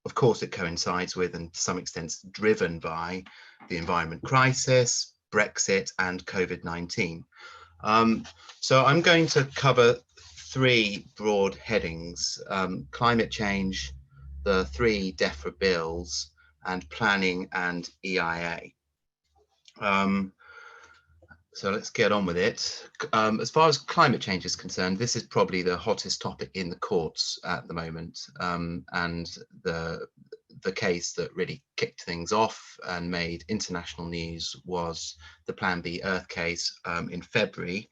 Of course, it coincides with, and to some extent driven by, the environment crisis, Brexit and COVID-19. So I'm going to cover three broad headings: climate change, the three DEFRA bills, and planning and EIA. So let's get on with it. As far as climate change is concerned, this is probably the hottest topic in the courts at the moment, and the case that really kicked things off and made international news was the Plan B Earth case in February.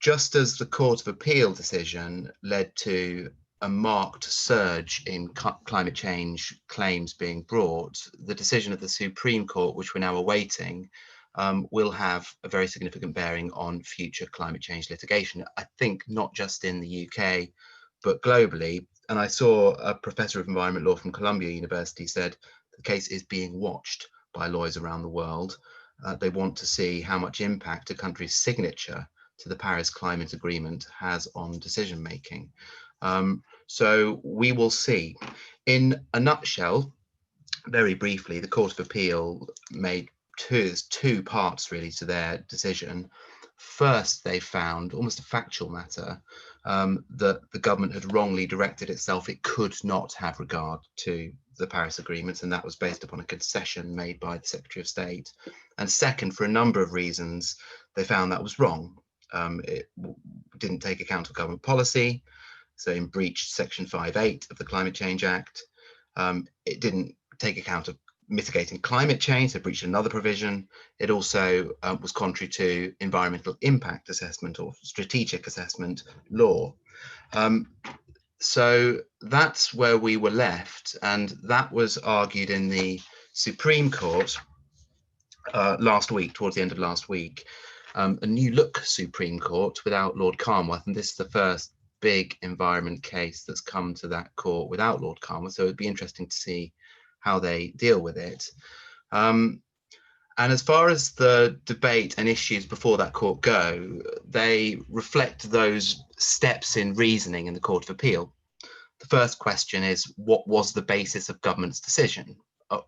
Just as the Court of Appeal decision led to a marked surge in climate change claims being brought, the decision of the Supreme Court, which we're now awaiting, will have a very significant bearing on future climate change litigation. I think not just in the UK, but globally. And I saw a professor of environment law from Columbia University said the case is being watched by lawyers around the world. They want to see how much impact a country's signature to the Paris Climate Agreement has on decision making. So we will see. In a nutshell, very briefly, the Court of Appeal made two parts really to their decision. First, they found, almost a factual matter, that the government had wrongly directed itself. It could not have regard to the Paris Agreement, and that was based upon a concession made by the Secretary of State. And second, for a number of reasons, they found that was wrong. It didn't take account of government policy, so it breached Section 5.8 of the Climate Change Act. It didn't take account of mitigating climate change, so breached another provision. It also was contrary to environmental impact assessment or strategic assessment law. So that's where we were left, and that was argued in the Supreme Court last week, towards the end of last week. A new look Supreme Court without Lord Carnwath, and this is the first big environment case that's come to that court without Lord Carnwath, so it'd be interesting to see how they deal with it. And as far as the debate and issues before that court go, they reflect those steps in reasoning in the Court of Appeal. The first question is, what was the basis of government's decision?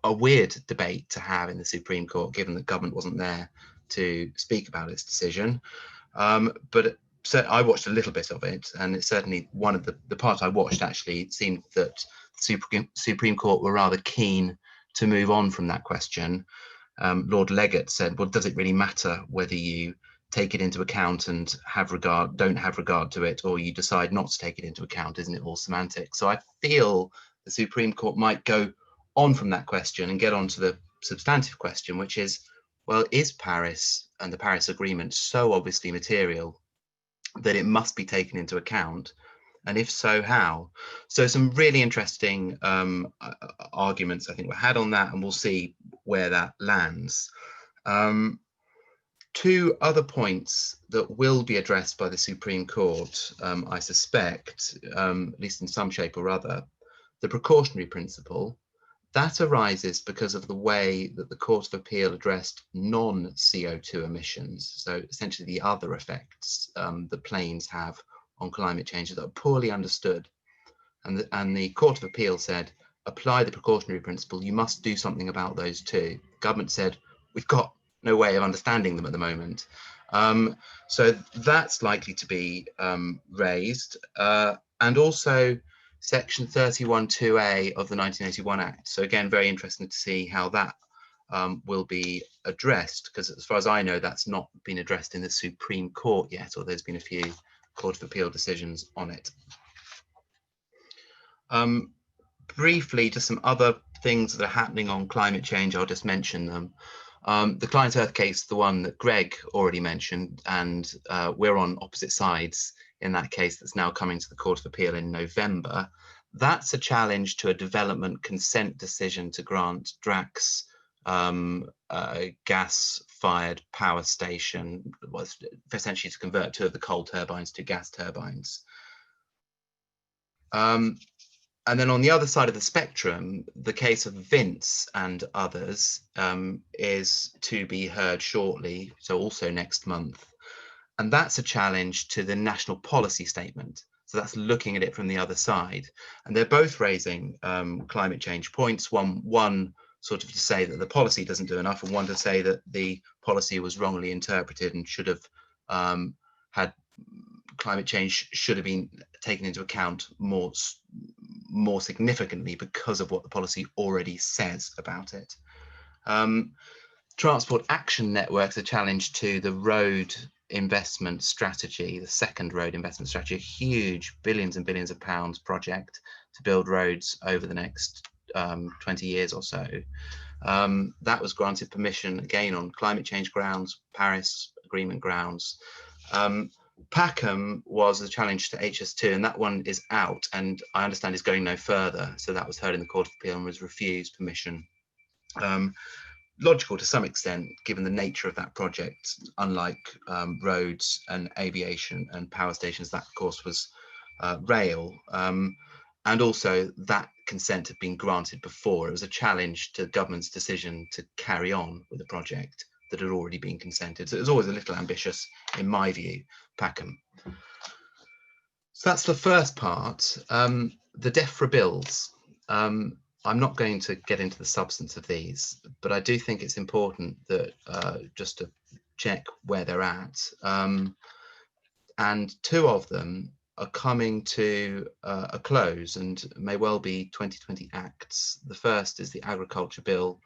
A weird debate to have in the Supreme Court, given that government wasn't there to speak about its decision. So I watched a little bit of it, and it's certainly one of the part I watched, actually, it seemed that the Supreme Court were rather keen to move on from that question. Lord Leggett said, well, does it really matter whether you take it into account and don't have regard to it, or you decide not to take it into account? Isn't it all semantic? So I feel the Supreme Court might go on from that question and get on to the substantive question, which is, well, is Paris and the Paris Agreement so obviously material that it must be taken into account? And if so, how? So some really interesting arguments, I think, were had on that, and we'll see where that lands. Two other points that will be addressed by the Supreme Court, I suspect, at least in some shape or other. The precautionary principle, that arises because of the way that the Court of Appeal addressed non-CO2 emissions, so essentially the other effects that planes have on climate change that are poorly understood. And the Court of Appeal said, apply the precautionary principle, you must do something about those too. The government said, we've got no way of understanding them at the moment. So that's likely to be raised. And also Section 31(2)A of the 1981 Act. So again, very interesting to see how that will be addressed, because as far as I know, that's not been addressed in the Supreme Court yet, or there's been a few Court of Appeal decisions on it. Briefly, just some other things that are happening on climate change, I'll just mention them. The Client Earth case, the one that Greg already mentioned, and we're on opposite sides in that case, that's now coming to the Court of Appeal in November. That's a challenge to a development consent decision to grant Drax gas-fired power station, was essentially to convert 2 of the coal turbines to gas turbines. And then on the other side of the spectrum, the case of Vince and others is to be heard shortly, so also next month. And that's a challenge to the national policy statement. So that's looking at it from the other side. And they're both raising climate change points. One sort of to say that the policy doesn't do enough, and one to say that the policy was wrongly interpreted and should have had climate change should have been taken into account more significantly because of what the policy already says about it. Transport Action Network's a challenge to the road investment strategy, the second road investment strategy, a huge billions and billions of pounds project to build roads over the next 20 years or so. That was granted permission again on climate change grounds, Paris Agreement grounds. Packham was a challenge to HS2, and that one is out, and I understand is going no further. So that was heard in the Court of Appeal and was refused permission. Logical to some extent, given the nature of that project, unlike roads and aviation and power stations, that of course was rail. And also that consent had been granted before. It was a challenge to the government's decision to carry on with the project that had already been consented. So it was always a little ambitious, in my view, Packham. So that's the first part. The DEFRA bills. I'm not going to get into the substance of these, but I do think it's important that just to check where they're at. And 2 of them are coming to a close and may well be 2020 acts. The first is the Agriculture Bill,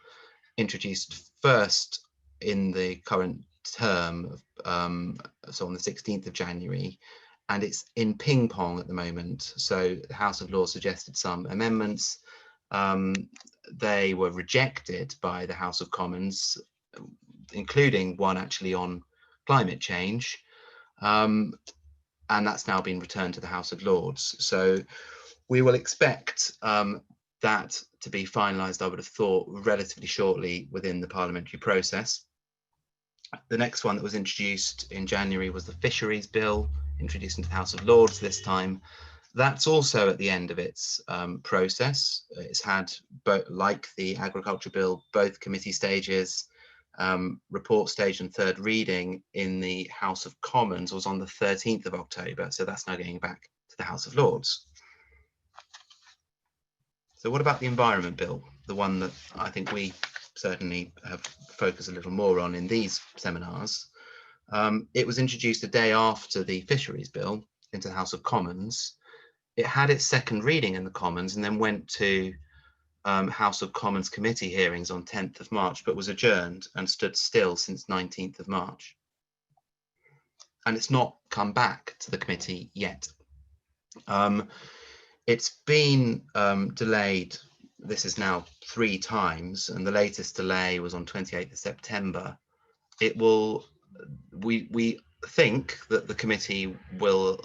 introduced first in the current term, so on the 16th of January, and it's in ping pong at the moment. So the House of Lords suggested some amendments. They were rejected by the House of Commons, including one actually on climate change. And that's now been returned to the House of Lords. So we will expect that to be finalised, I would have thought, relatively shortly within the parliamentary process. The next one that was introduced in January was the Fisheries Bill, introduced into the House of Lords this time. That's also at the end of its process. It's had, like the Agriculture Bill, both committee stages. Report stage and third reading in the House of Commons was on the 13th of October. So that's now going back to the House of Lords. So what about the Environment Bill, the one that I think we certainly have focused a little more on in these seminars. It was introduced a day after the Fisheries Bill into the House of Commons. It had its second reading in the Commons and then went to House of Commons committee hearings on 10th of March, but was adjourned and stood still since 19th of March. And it's not come back to the committee yet. It's been delayed. This is now 3 times, and the latest delay was on 28th of September. It will, we think that the committee will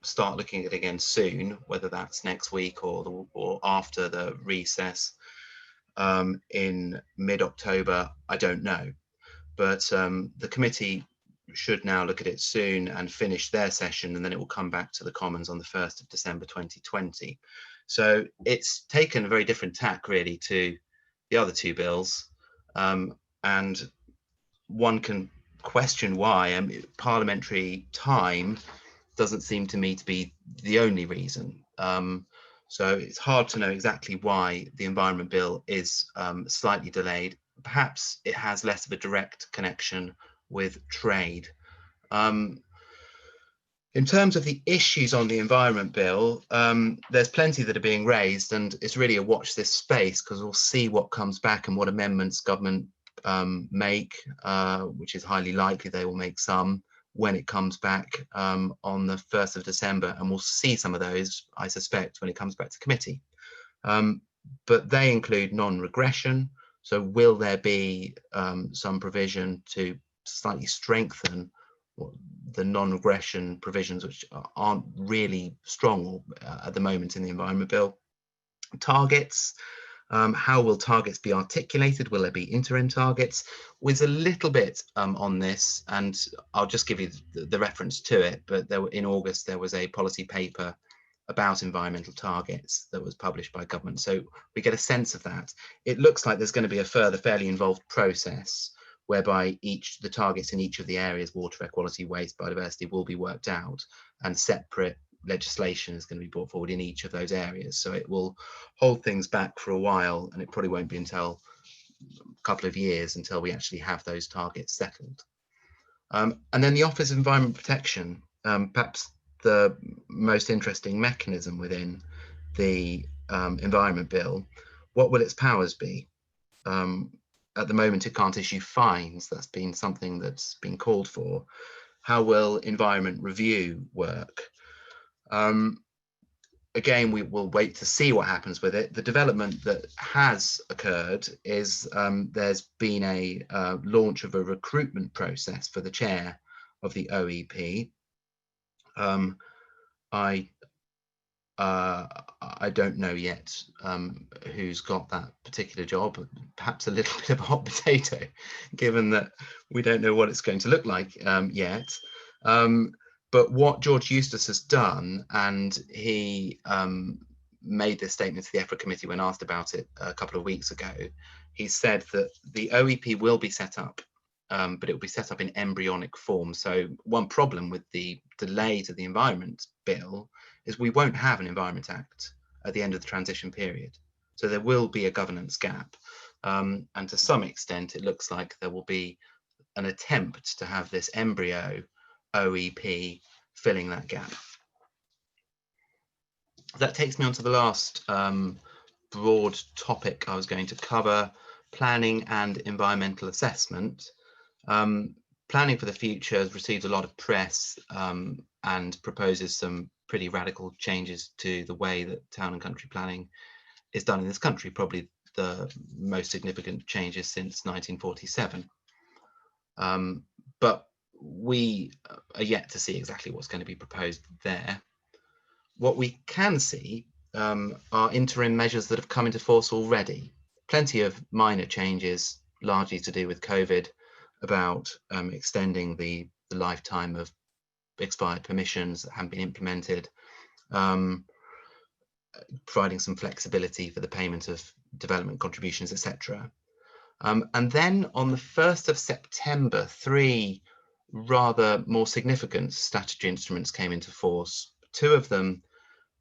start looking at it again soon, whether that's next week or after the recess in mid-October, I don't know. But the committee should now look at it soon and finish their session, and then it will come back to the Commons on the 1st of December 2020. So it's taken a very different tack really to the other 2 bills, and one can question why. Parliamentary time doesn't seem to me to be the only reason. So it's hard to know exactly why the Environment Bill is slightly delayed. Perhaps it has less of a direct connection with trade. In terms of the issues on the Environment Bill, there's plenty that are being raised, and it's really a watch this space, because we'll see what comes back and what amendments government make, which is highly likely they will make some when it comes back on the 1st of December, and we'll see some of those, I suspect, when it comes back to committee. But they include non-regression. So will there be some provision to slightly strengthen the non-regression provisions, which aren't really strong at the moment in the Environment Bill? Targets. How will targets be articulated? Will there be interim targets? With a little bit on this, and I'll just give you the reference to it, but in August there was a policy paper about environmental targets that was published by government, so we get a sense of that. It looks like there's going to be a further fairly involved process whereby the targets in each of the areas, water, air quality, waste, biodiversity, will be worked out, and separate legislation is going to be brought forward in each of those areas. So it will hold things back for a while, and it probably won't be until a couple of years until we actually have those targets settled. And then the Office of Environment Protection, perhaps the most interesting mechanism within the Environment Bill. What will its powers be? At the moment, it can't issue fines. That's been something that's been called for. How will environment review work? Again, we will wait to see what happens with it. The development that has occurred is there's been a launch of a recruitment process for the chair of the OEP. I don't know yet who's got that particular job. Perhaps a little bit of a hot potato, given that we don't know what it's going to look like yet. But what George Eustace has done, and he made this statement to the EFRA committee when asked about it a couple of weeks ago, he said that the OEP will be set up, but it will be set up in embryonic form. So one problem with the delay to the Environment Bill is we won't have an Environment Act at the end of the transition period. So there will be a governance gap. And to some extent, it looks like there will be an attempt to have this embryo OEP filling that gap. That takes me on to the last broad topic I was going to cover, planning and environmental assessment. Planning for the Future has received a lot of press and proposes some pretty radical changes to the way that town and country planning is done in this country, probably the most significant changes since 1947. But we are yet to see exactly what's going to be proposed there. What we can see are interim measures that have come into force already. Plenty of minor changes, largely to do with COVID, about extending the lifetime of expired permissions that haven't been implemented, providing some flexibility for the payment of development contributions, etc. And then on the 1st of September, 3 rather more significant statutory instruments came into force, 2 of them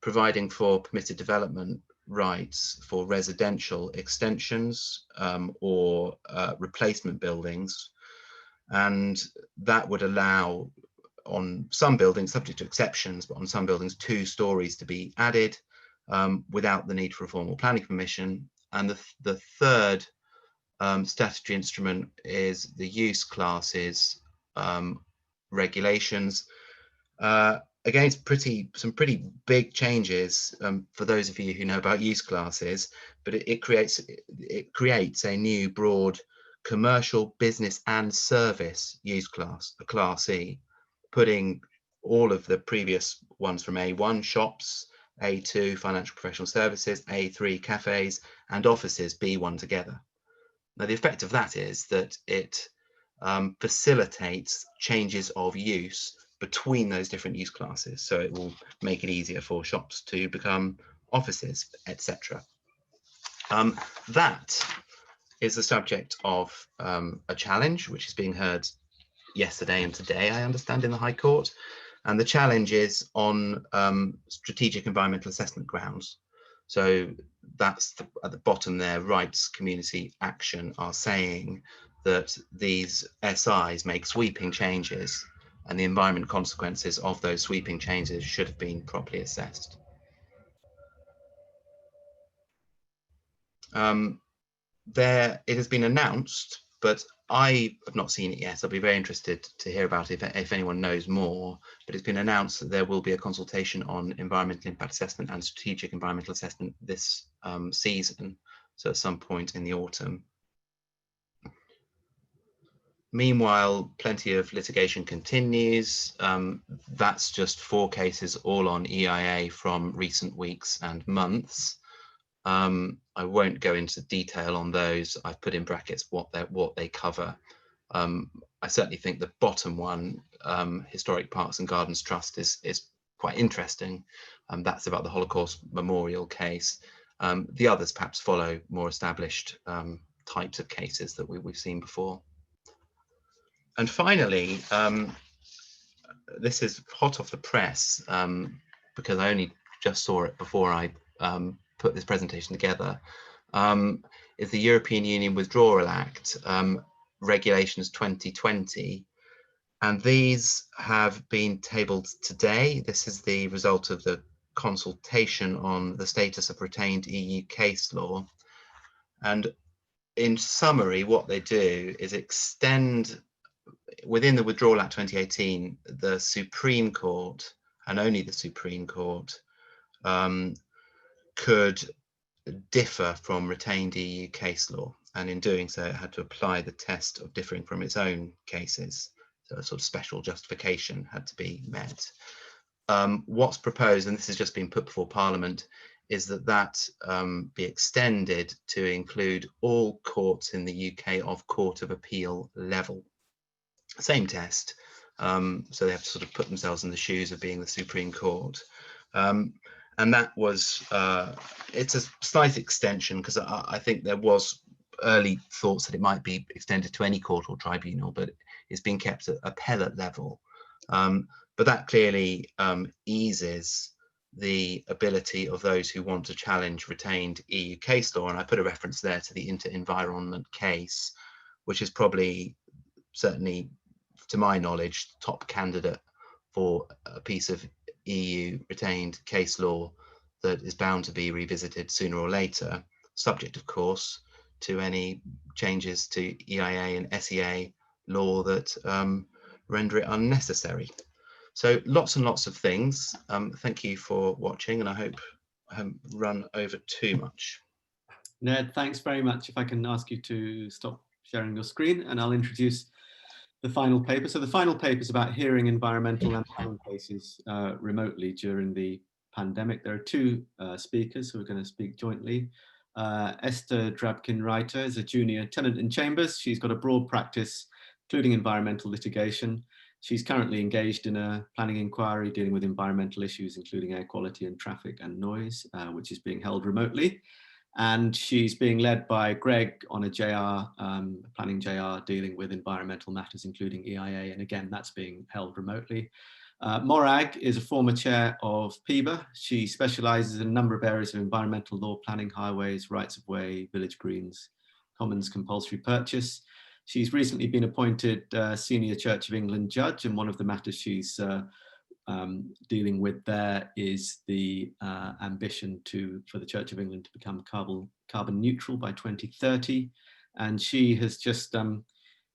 providing for permitted development rights for residential extensions or replacement buildings, and that would allow on some buildings, subject to exceptions, but on some buildings 2 stories to be added without the need for a formal planning permission. And the third statutory instrument is the use classes regulations. Again, some pretty big changes for those of you who know about use classes, but it creates a new broad commercial, business and service use class, a Class E, putting all of the previous ones from A1, shops, A2, financial professional services, A3, cafes, and offices, B1 together. Now, the effect of that is that it facilitates changes of use between those different use classes. So it will make it easier for shops to become offices, etc. That is the subject of a challenge which is being heard yesterday and today, I understand, in the High Court. And the challenge is on strategic environmental assessment grounds. So that's at the bottom there, Rights Community Action are saying that these SIs make sweeping changes and the environment consequences of those sweeping changes should have been properly assessed. It has been announced, but I have not seen it yet. I'll be very interested to hear about it if anyone knows more, but it's been announced that there will be a consultation on environmental impact assessment and strategic environmental assessment this season, so at some point in the autumn. Meanwhile, plenty of litigation continues. That's just 4 cases, all on EIA from recent weeks and months. I won't go into detail on those. I've put in brackets what they cover. I certainly think the bottom one, Historic Parks and Gardens Trust, is quite interesting. That's about the Holocaust Memorial case. The others perhaps follow more established types of cases that we've seen before. And finally, this is hot off the press because I only just saw it before I put this presentation together, is the European Union Withdrawal Act, Regulations 2020. And these have been tabled today. This is the result of the consultation on the status of retained EU case law. And in summary, what they do is extend, within the Withdrawal Act 2018, the Supreme Court, and only the Supreme Court, could differ from retained EU case law, and in doing so it had to apply the test of differing from its own cases. So a sort of special justification had to be met. What's proposed, and this has just been put before Parliament, is that be extended to include all courts in the UK of Court of Appeal level. Same test, so they have to sort of put themselves in the shoes of being the Supreme Court. And that was, it's a slight extension, because I think there was early thoughts that it might be extended to any court or tribunal, but it's been kept at appellate level. But that clearly eases the ability of those who want to challenge retained EU case law. And I put a reference there to the Inter-Environment case, which is probably, certainly to my knowledge, top candidate for a piece of EU retained case law that is bound to be revisited sooner or later, subject of course to any changes to EIA and SEA law that render it unnecessary. So lots and lots of things. Thank you for watching, and I hope I haven't run over too much. Ned, thanks very much. If I can ask you to stop sharing your screen, and I'll introduce the final paper. So the final paper is about hearing environmental and planning cases remotely during the pandemic. There are 2 speakers who are going to speak jointly. Esther Drabkin-Reiter is a junior tenant in Chambers. She's got a broad practice, including environmental litigation. She's currently engaged in a planning inquiry dealing with environmental issues, including air quality and traffic and noise, which is being held remotely. And she's being led by Greg on a JR, planning JR, dealing with environmental matters, including EIA. And again, that's being held remotely. Morag is a former chair of PIBA. She specialises in a number of areas of environmental law, planning, highways, rights of way, village greens, commons compulsory purchase. She's recently been appointed Senior Church of England judge, and one of the matters she's dealing with there is the ambition for the Church of England to become carbon neutral by 2030. And she has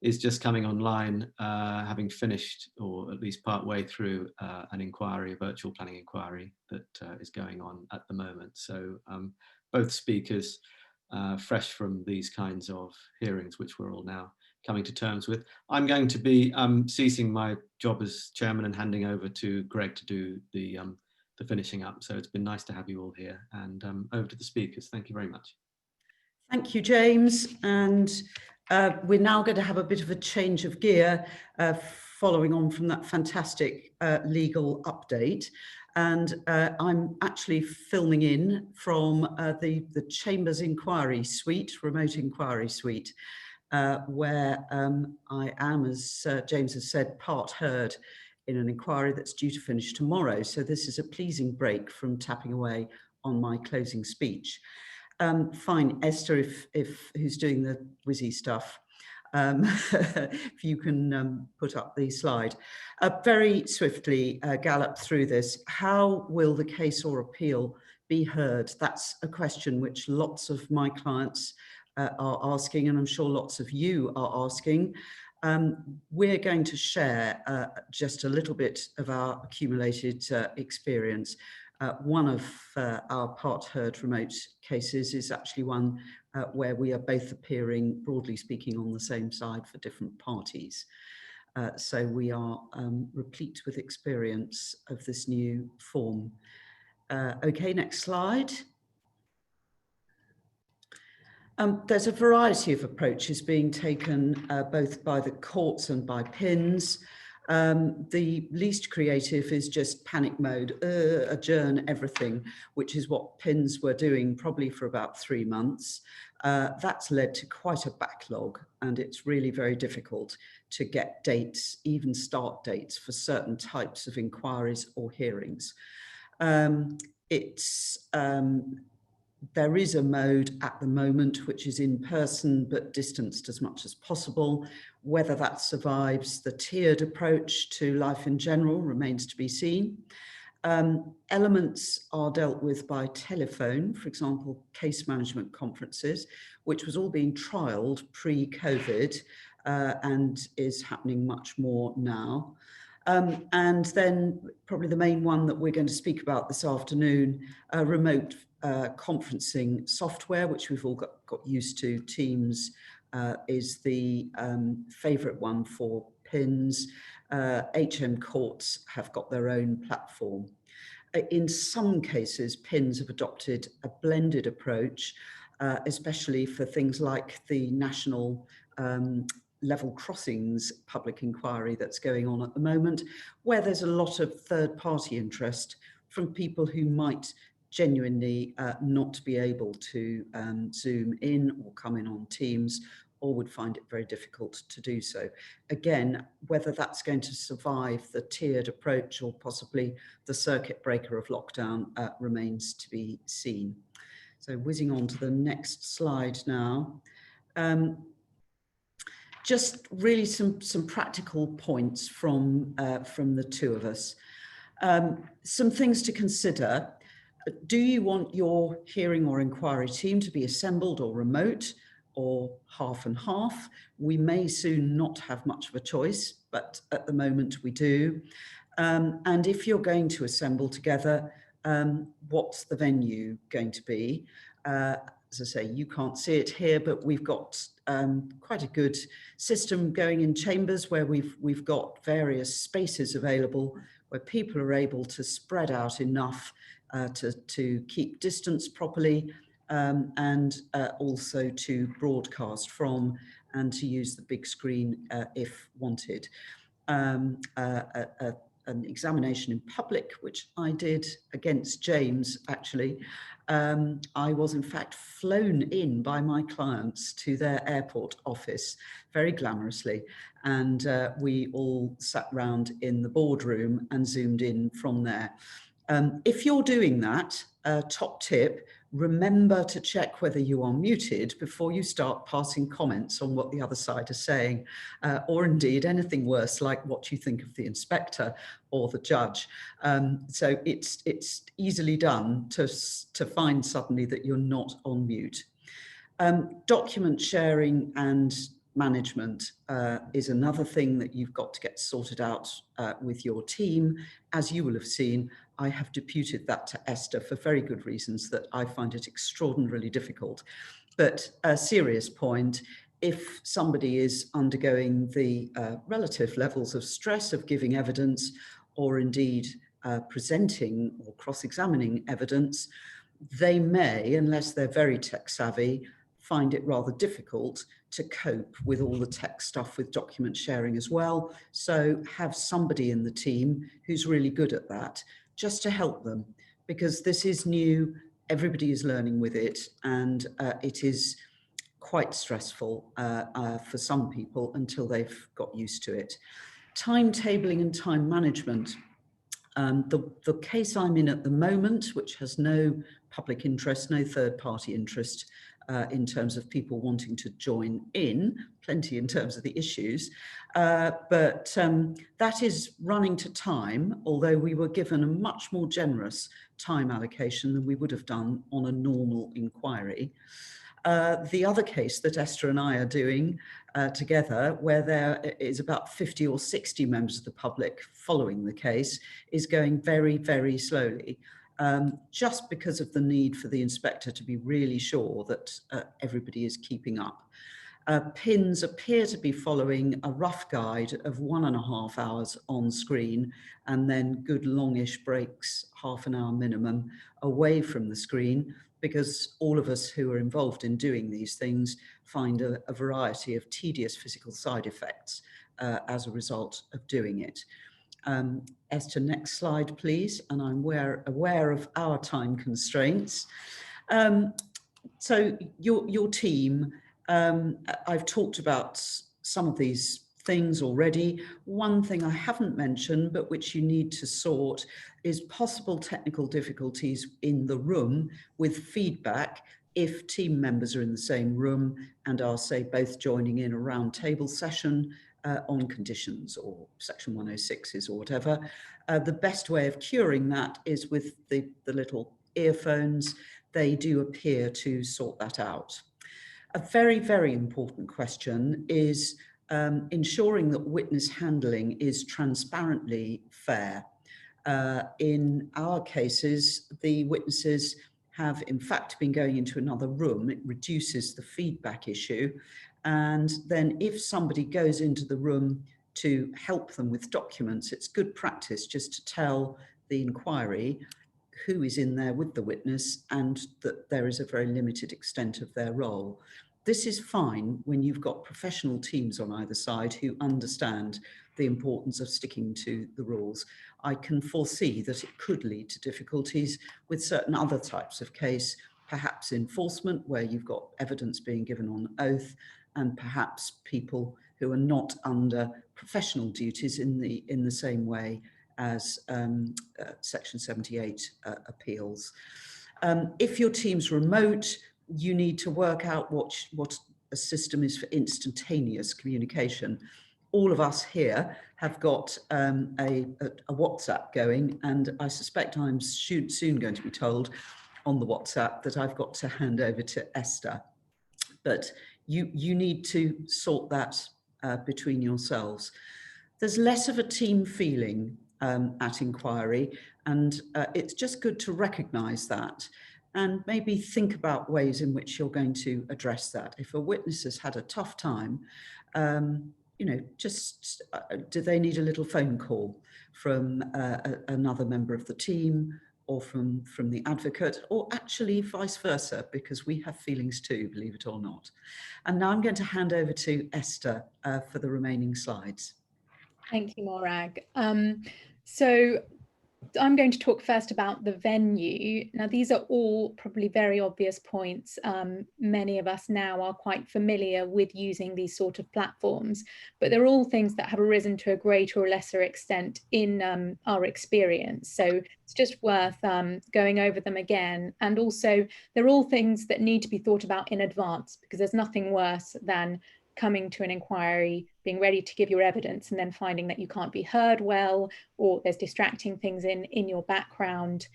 is just coming online, having finished, or at least part way through, an inquiry, a virtual planning inquiry that is going on at the moment. So both speakers fresh from these kinds of hearings, which we're all now coming to terms with. I'm going to be ceasing my job as chairman and handing over to Greg to do the finishing up. So it's been nice to have you all here, and over to the speakers. Thank you very much. Thank you, James. And we're now going to have a bit of a change of gear following on from that fantastic legal update. And I'm actually filming in from the Chambers Inquiry Suite, remote inquiry suite, where I am, as James has said, part heard in an inquiry that's due to finish tomorrow. So this is a pleasing break from tapping away on my closing speech. Fine, Esther, who's doing the whizzy stuff, if you can put up the slide. Very swiftly gallop through this. How will the case or appeal be heard? That's a question which lots of my clients are asking, and I'm sure lots of you are asking. We're going to share just a little bit of our accumulated experience. One of our part heard remote cases is actually one where we are both appearing, broadly speaking, on the same side for different parties. So we are replete with experience of this new form. Okay, next slide. There's a variety of approaches being taken both by the courts and by PINs. The least creative is just panic mode, adjourn everything, which is what PINs were doing probably for about 3 months. That's led to quite a backlog, and it's really very difficult to get dates, even start dates, for certain types of inquiries or hearings. There is a mode at the moment which is in person but distanced as much as possible. Whether that survives the tiered approach to life in general remains to be seen. Elements are dealt with by telephone, for example, case management conferences, which was all being trialled pre-COVID and is happening much more now. And then probably the main one that we're going to speak about this afternoon, remote conferencing software, which we've all got used to. Teams is the favourite one for PINs. HM courts have got their own platform. In some cases, PINs have adopted a blended approach, especially for things like the national level crossings public inquiry that's going on at the moment, where there's a lot of third-party interest from people who might genuinely not be able to Zoom in or come in on Teams, or would find it very difficult to do so. Again, whether that's going to survive the tiered approach or possibly the circuit breaker of lockdown remains to be seen. So whizzing on to the next slide now. Just really some practical points from the two of us. Some things to consider. Do you want your hearing or inquiry team to be assembled or remote, or half and half? We may soon not have much of a choice, but at the moment we do. And if you're going to assemble together, what's the venue going to be? As I say, you can't see it here, but we've got quite a good system going in Chambers, where we've got various spaces available where people are able to spread out enough to keep distance properly, and also to broadcast from and to use the big screen if wanted. A an examination in public, which I did against James, actually. I was in fact flown in by my clients to their airport office very glamorously, and we all sat round in the boardroom and zoomed in from there. If you're doing that, top tip, remember to check whether you are muted before you start passing comments on what the other side is saying, or indeed anything worse, like what you think of the inspector or the judge. So it's easily done to find suddenly that you're not on mute. Document sharing and management is another thing that you've got to get sorted out with your team. As you will have seen, I have deputed that to Esther for very good reasons that I find it extraordinarily difficult. But a serious point, if somebody is undergoing the relative levels of stress of giving evidence, or indeed presenting or cross-examining evidence, they may, unless they're very tech savvy, find it rather difficult to cope with all the tech stuff with document sharing as well. So have somebody in the team who's really good at that, just to help them, because this is new, everybody is learning with it, and it is quite stressful for some people until they've got used to it. Timetabling and time management. The case I'm in at the moment, which has no public interest, no third-party interest in terms of people wanting to join in, plenty in terms of the issues, but that is running to time, although we were given a much more generous time allocation than we would have done on a normal inquiry. The other case that Esther and I are doing together, where there is about 50 or 60 members of the public following the case, is going very, very slowly, just because of the need for the inspector to be really sure that everybody is keeping up. PINs appear to be following a rough guide of 1.5 hours on screen, and then good longish breaks, half an hour minimum, away from the screen, because all of us who are involved in doing these things find a variety of tedious physical side effects as a result of doing it. Esther, next slide, please. And I'm aware of our time constraints. So your team, I've talked about some of these things already. One thing I haven't mentioned, but which you need to sort, is possible technical difficulties in the room with feedback if team members are in the same room and are, say, both joining in a round table session on conditions or section 106s or whatever. The best way of curing that is with the little earphones. They do appear to sort that out. A very, very important question is ensuring that witness handling is transparently fair. In our cases, the witnesses have in fact been going into another room. It reduces the feedback issue. And then if somebody goes into the room to help them with documents, it's good practice just to tell the inquiry who is in there with the witness and that there is a very limited extent of their role. This is fine when you've got professional teams on either side who understand the importance of sticking to the rules. I can foresee that it could lead to difficulties with certain other types of case, perhaps enforcement, where you've got evidence being given on oath, and perhaps people who are not under professional duties in the same way as Section 78 appeals. If your team's remote, you need to work out what a system is for instantaneous communication. All of us here have got a WhatsApp going, and I suspect I'm soon going to be told on the WhatsApp that I've got to hand over to Esther. But you need to sort that between yourselves. There's less of a team feeling at inquiry, and it's just good to recognise that and maybe think about ways in which you're going to address that. If a witness has had a tough time, you know, just do they need a little phone call from another member of the team, or from the advocate, or actually vice versa, because we have feelings too, believe it or not. And now I'm going to hand over to Esther for the remaining slides. Thank you, Morag. So I'm going to talk first about the venue. Now, these are all probably very obvious points. Many of us now are quite familiar with using these sort of platforms, but they're all things that have arisen to a greater or lesser extent in our experience. So it's just worth going over them again. And also, they're all things that need to be thought about in advance, because there's nothing worse than coming to an inquiry, being ready to give your evidence, and then finding that you can't be heard well, or there's distracting things in your background,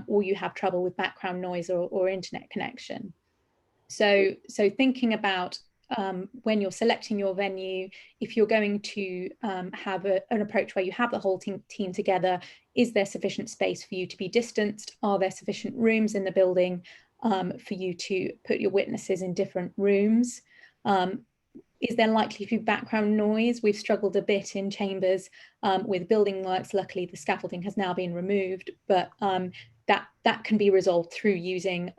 or you have trouble with background noise or internet connection. So thinking about when you're selecting your venue, if you're going to have an approach where you have the whole team together, is there sufficient space for you to be distanced? Are there sufficient rooms in the building for you to put your witnesses in different rooms? Is there likely to be background noise? We've struggled a bit in chambers with building works. Luckily, the scaffolding has now been removed, but that can be resolved through using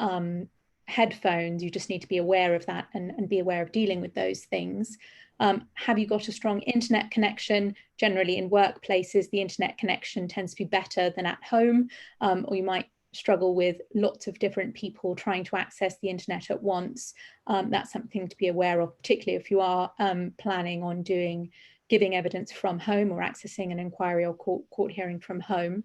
headphones. You just need to be aware of that and be aware of dealing with those things. Have you got a strong internet connection? Generally in workplaces, the internet connection tends to be better than at home, or you might struggle with lots of different people trying to access the internet at once. That's something to be aware of, particularly if you are planning on giving evidence from home or accessing an inquiry or court hearing from home.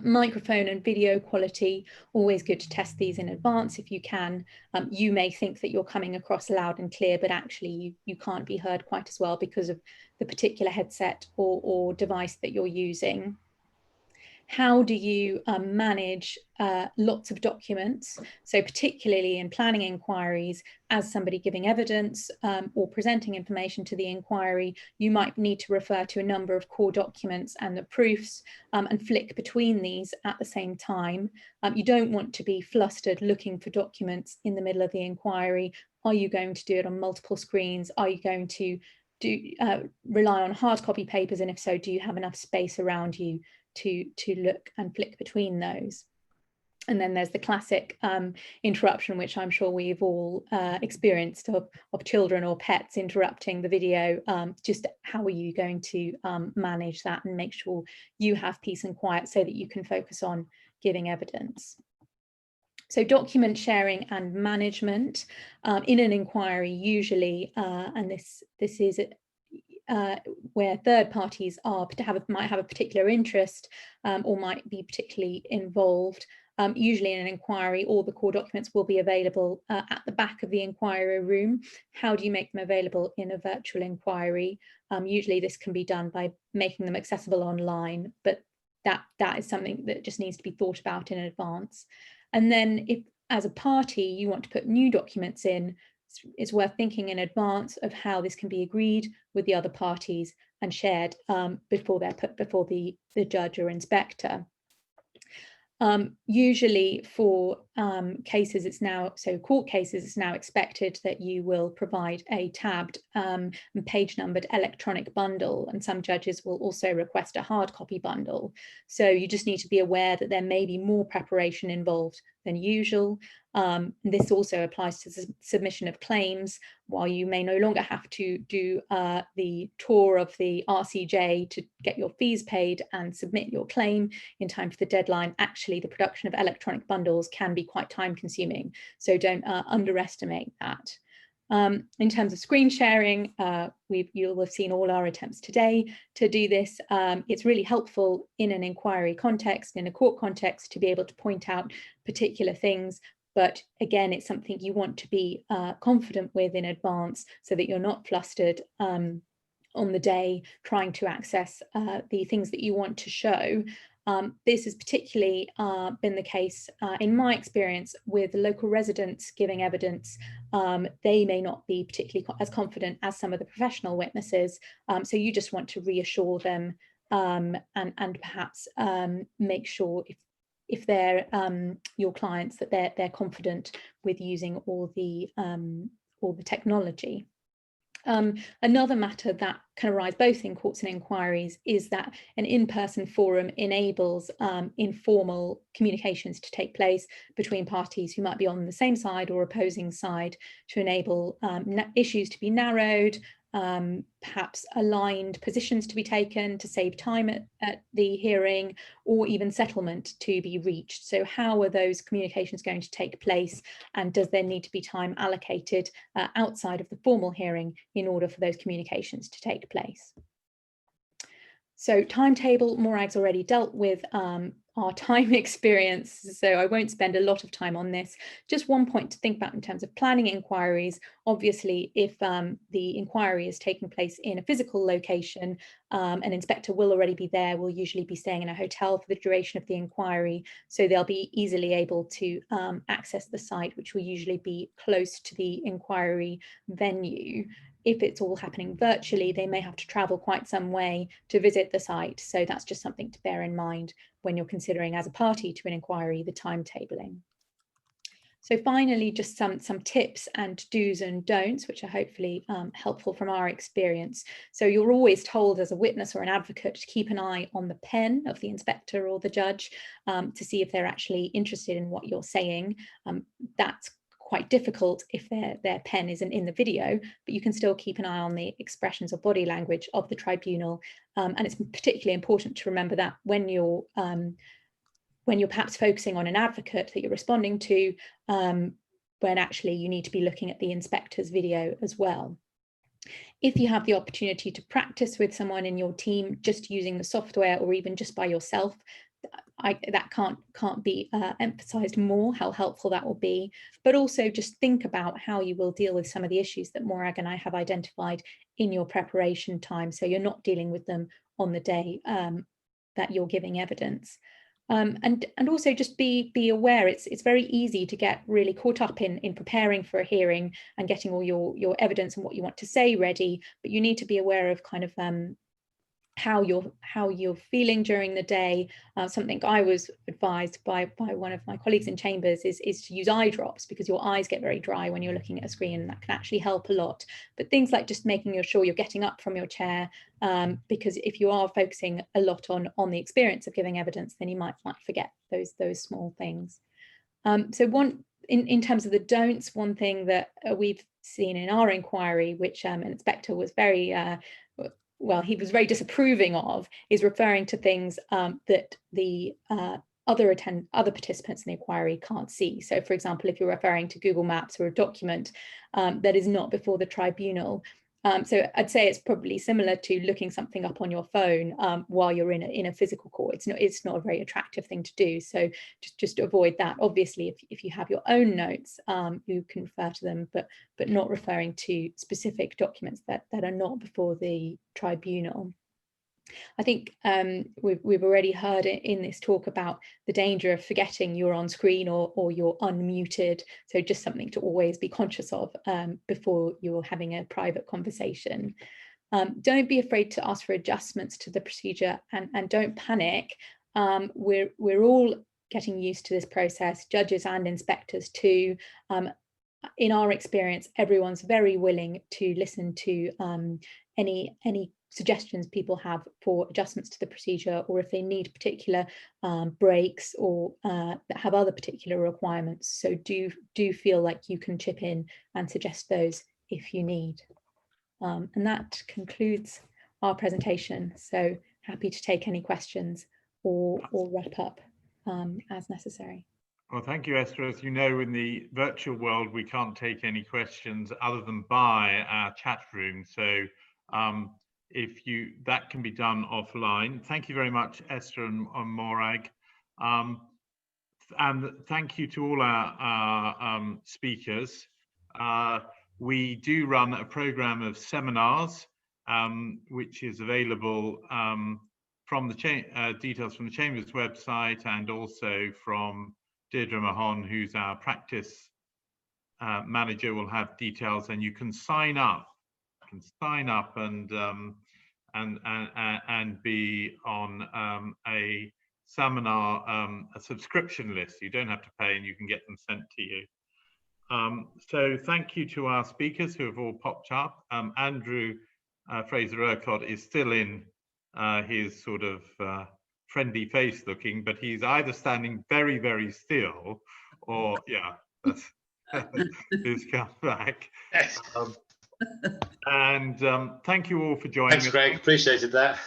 Microphone and video quality, always good to test these in advance if you can. You may think that you're coming across loud and clear, but actually you can't be heard quite as well because of the particular headset or device that you're using. How do you manage lots of documents? So particularly in planning inquiries, as somebody giving evidence or presenting information to the inquiry, you might need to refer to a number of core documents and the proofs and flick between these at the same time. You don't want to be flustered looking for documents in the middle of the inquiry. Are you going to do it on multiple screens? Are you going to rely on hard copy papers? And if so, do you have enough space around you to look and flick between those? And then there's the classic interruption, which I'm sure we've all experienced, of children or pets interrupting the video. Just how are you going to manage that and make sure you have peace and quiet so that you can focus on giving evidence? So document sharing and management in an inquiry usually, and this is where third parties might have a particular interest or might be particularly involved. Usually in an inquiry, all the core documents will be available at the back of the inquiry room. How do you make them available in a virtual inquiry? Usually this can be done by making them accessible online, but that is something that just needs to be thought about in advance. And then if, as a party, you want to put new documents in, it's worth thinking in advance of how this can be agreed with the other parties and shared before they're put before the judge or inspector. Usually for cases, court cases, it's now expected that you will provide a tabbed and page numbered electronic bundle, and some judges will also request a hard copy bundle. So you just need to be aware that there may be more preparation involved than usual. This also applies to the submission of claims. While you may no longer have to do the tour of the RCJ to get your fees paid and submit your claim in time for the deadline, actually the production of electronic bundles can be quite time consuming. So don't underestimate that. In terms of screen sharing, you'll have seen all our attempts today to do this. It's really helpful in an inquiry context, in a court context, to be able to point out particular things. But again, it's something you want to be confident with in advance so that you're not flustered on the day trying to access the things that you want to show. This has particularly been the case in my experience with local residents giving evidence. They may not be particularly as confident as some of the professional witnesses. So you just want to reassure them and perhaps make sure if they're your clients that they're confident with using all the technology. Another matter that can arise both in courts and inquiries is that an in-person forum enables informal communications to take place between parties who might be on the same side or opposing side, to enable issues to be narrowed, perhaps aligned positions to be taken to save time at the hearing, or even settlement to be reached. So how are those communications going to take place, and does there need to be time allocated outside of the formal hearing in order for those communications to take place? So timetable, Morag's already dealt with our time experience, so I won't spend a lot of time on this. Just one point to think about in terms of planning inquiries. Obviously, if the inquiry is taking place in a physical location, an inspector will already be there, will usually be staying in a hotel for the duration of the inquiry, so they'll be easily able to access the site, which will usually be close to the inquiry venue. If it's all happening virtually, they may have to travel quite some way to visit the site. So that's just something to bear in mind when you're considering, as a party to an inquiry, the timetabling. So finally, just some tips and do's and don'ts, which are hopefully helpful from our experience. So you're always told as a witness or an advocate to keep an eye on the pen of the inspector or the judge to see if they're actually interested in what you're saying. That's quite difficult if their pen isn't in the video, but you can still keep an eye on the expressions or body language of the tribunal. And it's particularly important to remember that when you're perhaps focusing on an advocate that you're responding to, when actually you need to be looking at the inspector's video as well. If you have the opportunity to practice with someone in your team, just using the software or even just by yourself, that can't be emphasized more, how helpful that will be. But also just think about how you will deal with some of the issues that Morag and I have identified in your preparation time, so you're not dealing with them on the day that you're giving evidence. And also just be aware, it's very easy to get really caught up in preparing for a hearing and getting all your evidence and what you want to say ready, but you need to be aware of kind of how you're feeling during the day. Something I was advised by one of my colleagues in chambers is to use eye drops, because your eyes get very dry when you're looking at a screen, and that can actually help a lot. But things like just making sure you're getting up from your chair, because if you are focusing a lot on the experience of giving evidence, then you might forget those small things. So in terms of the don'ts, one thing that we've seen in our inquiry, which an inspector was very he was very disapproving of, is referring to things that the other participants in the inquiry can't see. So, for example, if you're referring to Google Maps or a document that is not before the tribunal. So I'd say it's probably similar to looking something up on your phone while you're in a physical court. It's not a very attractive thing to do. So just avoid that. Obviously, if you have your own notes, you can refer to them, but not referring to specific documents that are not before the tribunal. I think we've already heard in this talk about the danger of forgetting you're on screen or you're unmuted. So just something to always be conscious of before you're having a private conversation. Don't be afraid to ask for adjustments to the procedure, and don't panic. We're all getting used to this process, judges and inspectors too. In our experience, everyone's very willing to listen to any suggestions people have for adjustments to the procedure, or if they need particular breaks or have other particular requirements. So do feel like you can chip in and suggest those if you need. And that concludes our presentation. So happy to take any questions or wrap up as necessary. Well, thank you, Esther. As you know, in the virtual world, we can't take any questions other than by our chat room. So that can be done offline. Thank you very much, Esther and Morag. And thank you to all our speakers. We do run a program of seminars, which is available from the details from the Chamber's website, and also from Deirdre Mahon, who's our practice manager, will have details, and you can sign up. And be on a seminar, a subscription list. You don't have to pay, and you can get them sent to you. So thank you to our speakers who have all popped up. Andrew Fraser-Urquhart is still in his sort of friendly face looking, but he's either standing very, very still, or yeah, he's come back. And thank you all for joining us. Thanks, Greg. Appreciated that.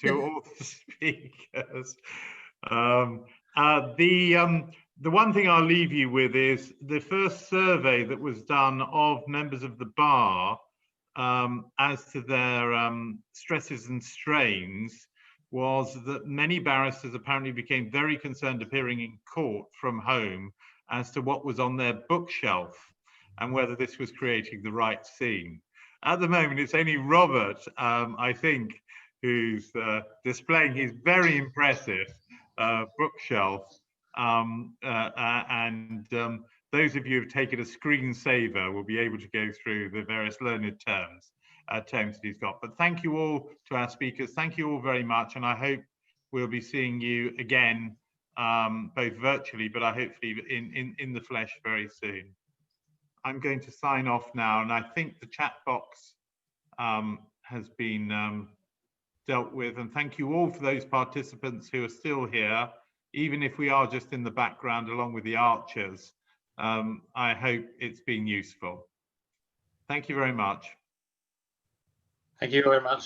To all the speakers. The one thing I'll leave you with is the first survey that was done of members of the bar as to their stresses and strains was that many barristers apparently became very concerned appearing in court from home as to what was on their bookshelf and whether this was creating the right scene. At the moment, it's only Robert, I think, who's displaying his very impressive bookshelf. Those of you who've taken a screensaver will be able to go through the various learned terms that he's got. But thank you all to our speakers. Thank you all very much. And I hope we'll be seeing you again, both virtually, but hopefully in the flesh very soon. I'm going to sign off now. And I think the chat box has been dealt with. And thank you all for those participants who are still here, even if we are just in the background along with the archers. I hope it's been useful. Thank you very much. Thank you very much.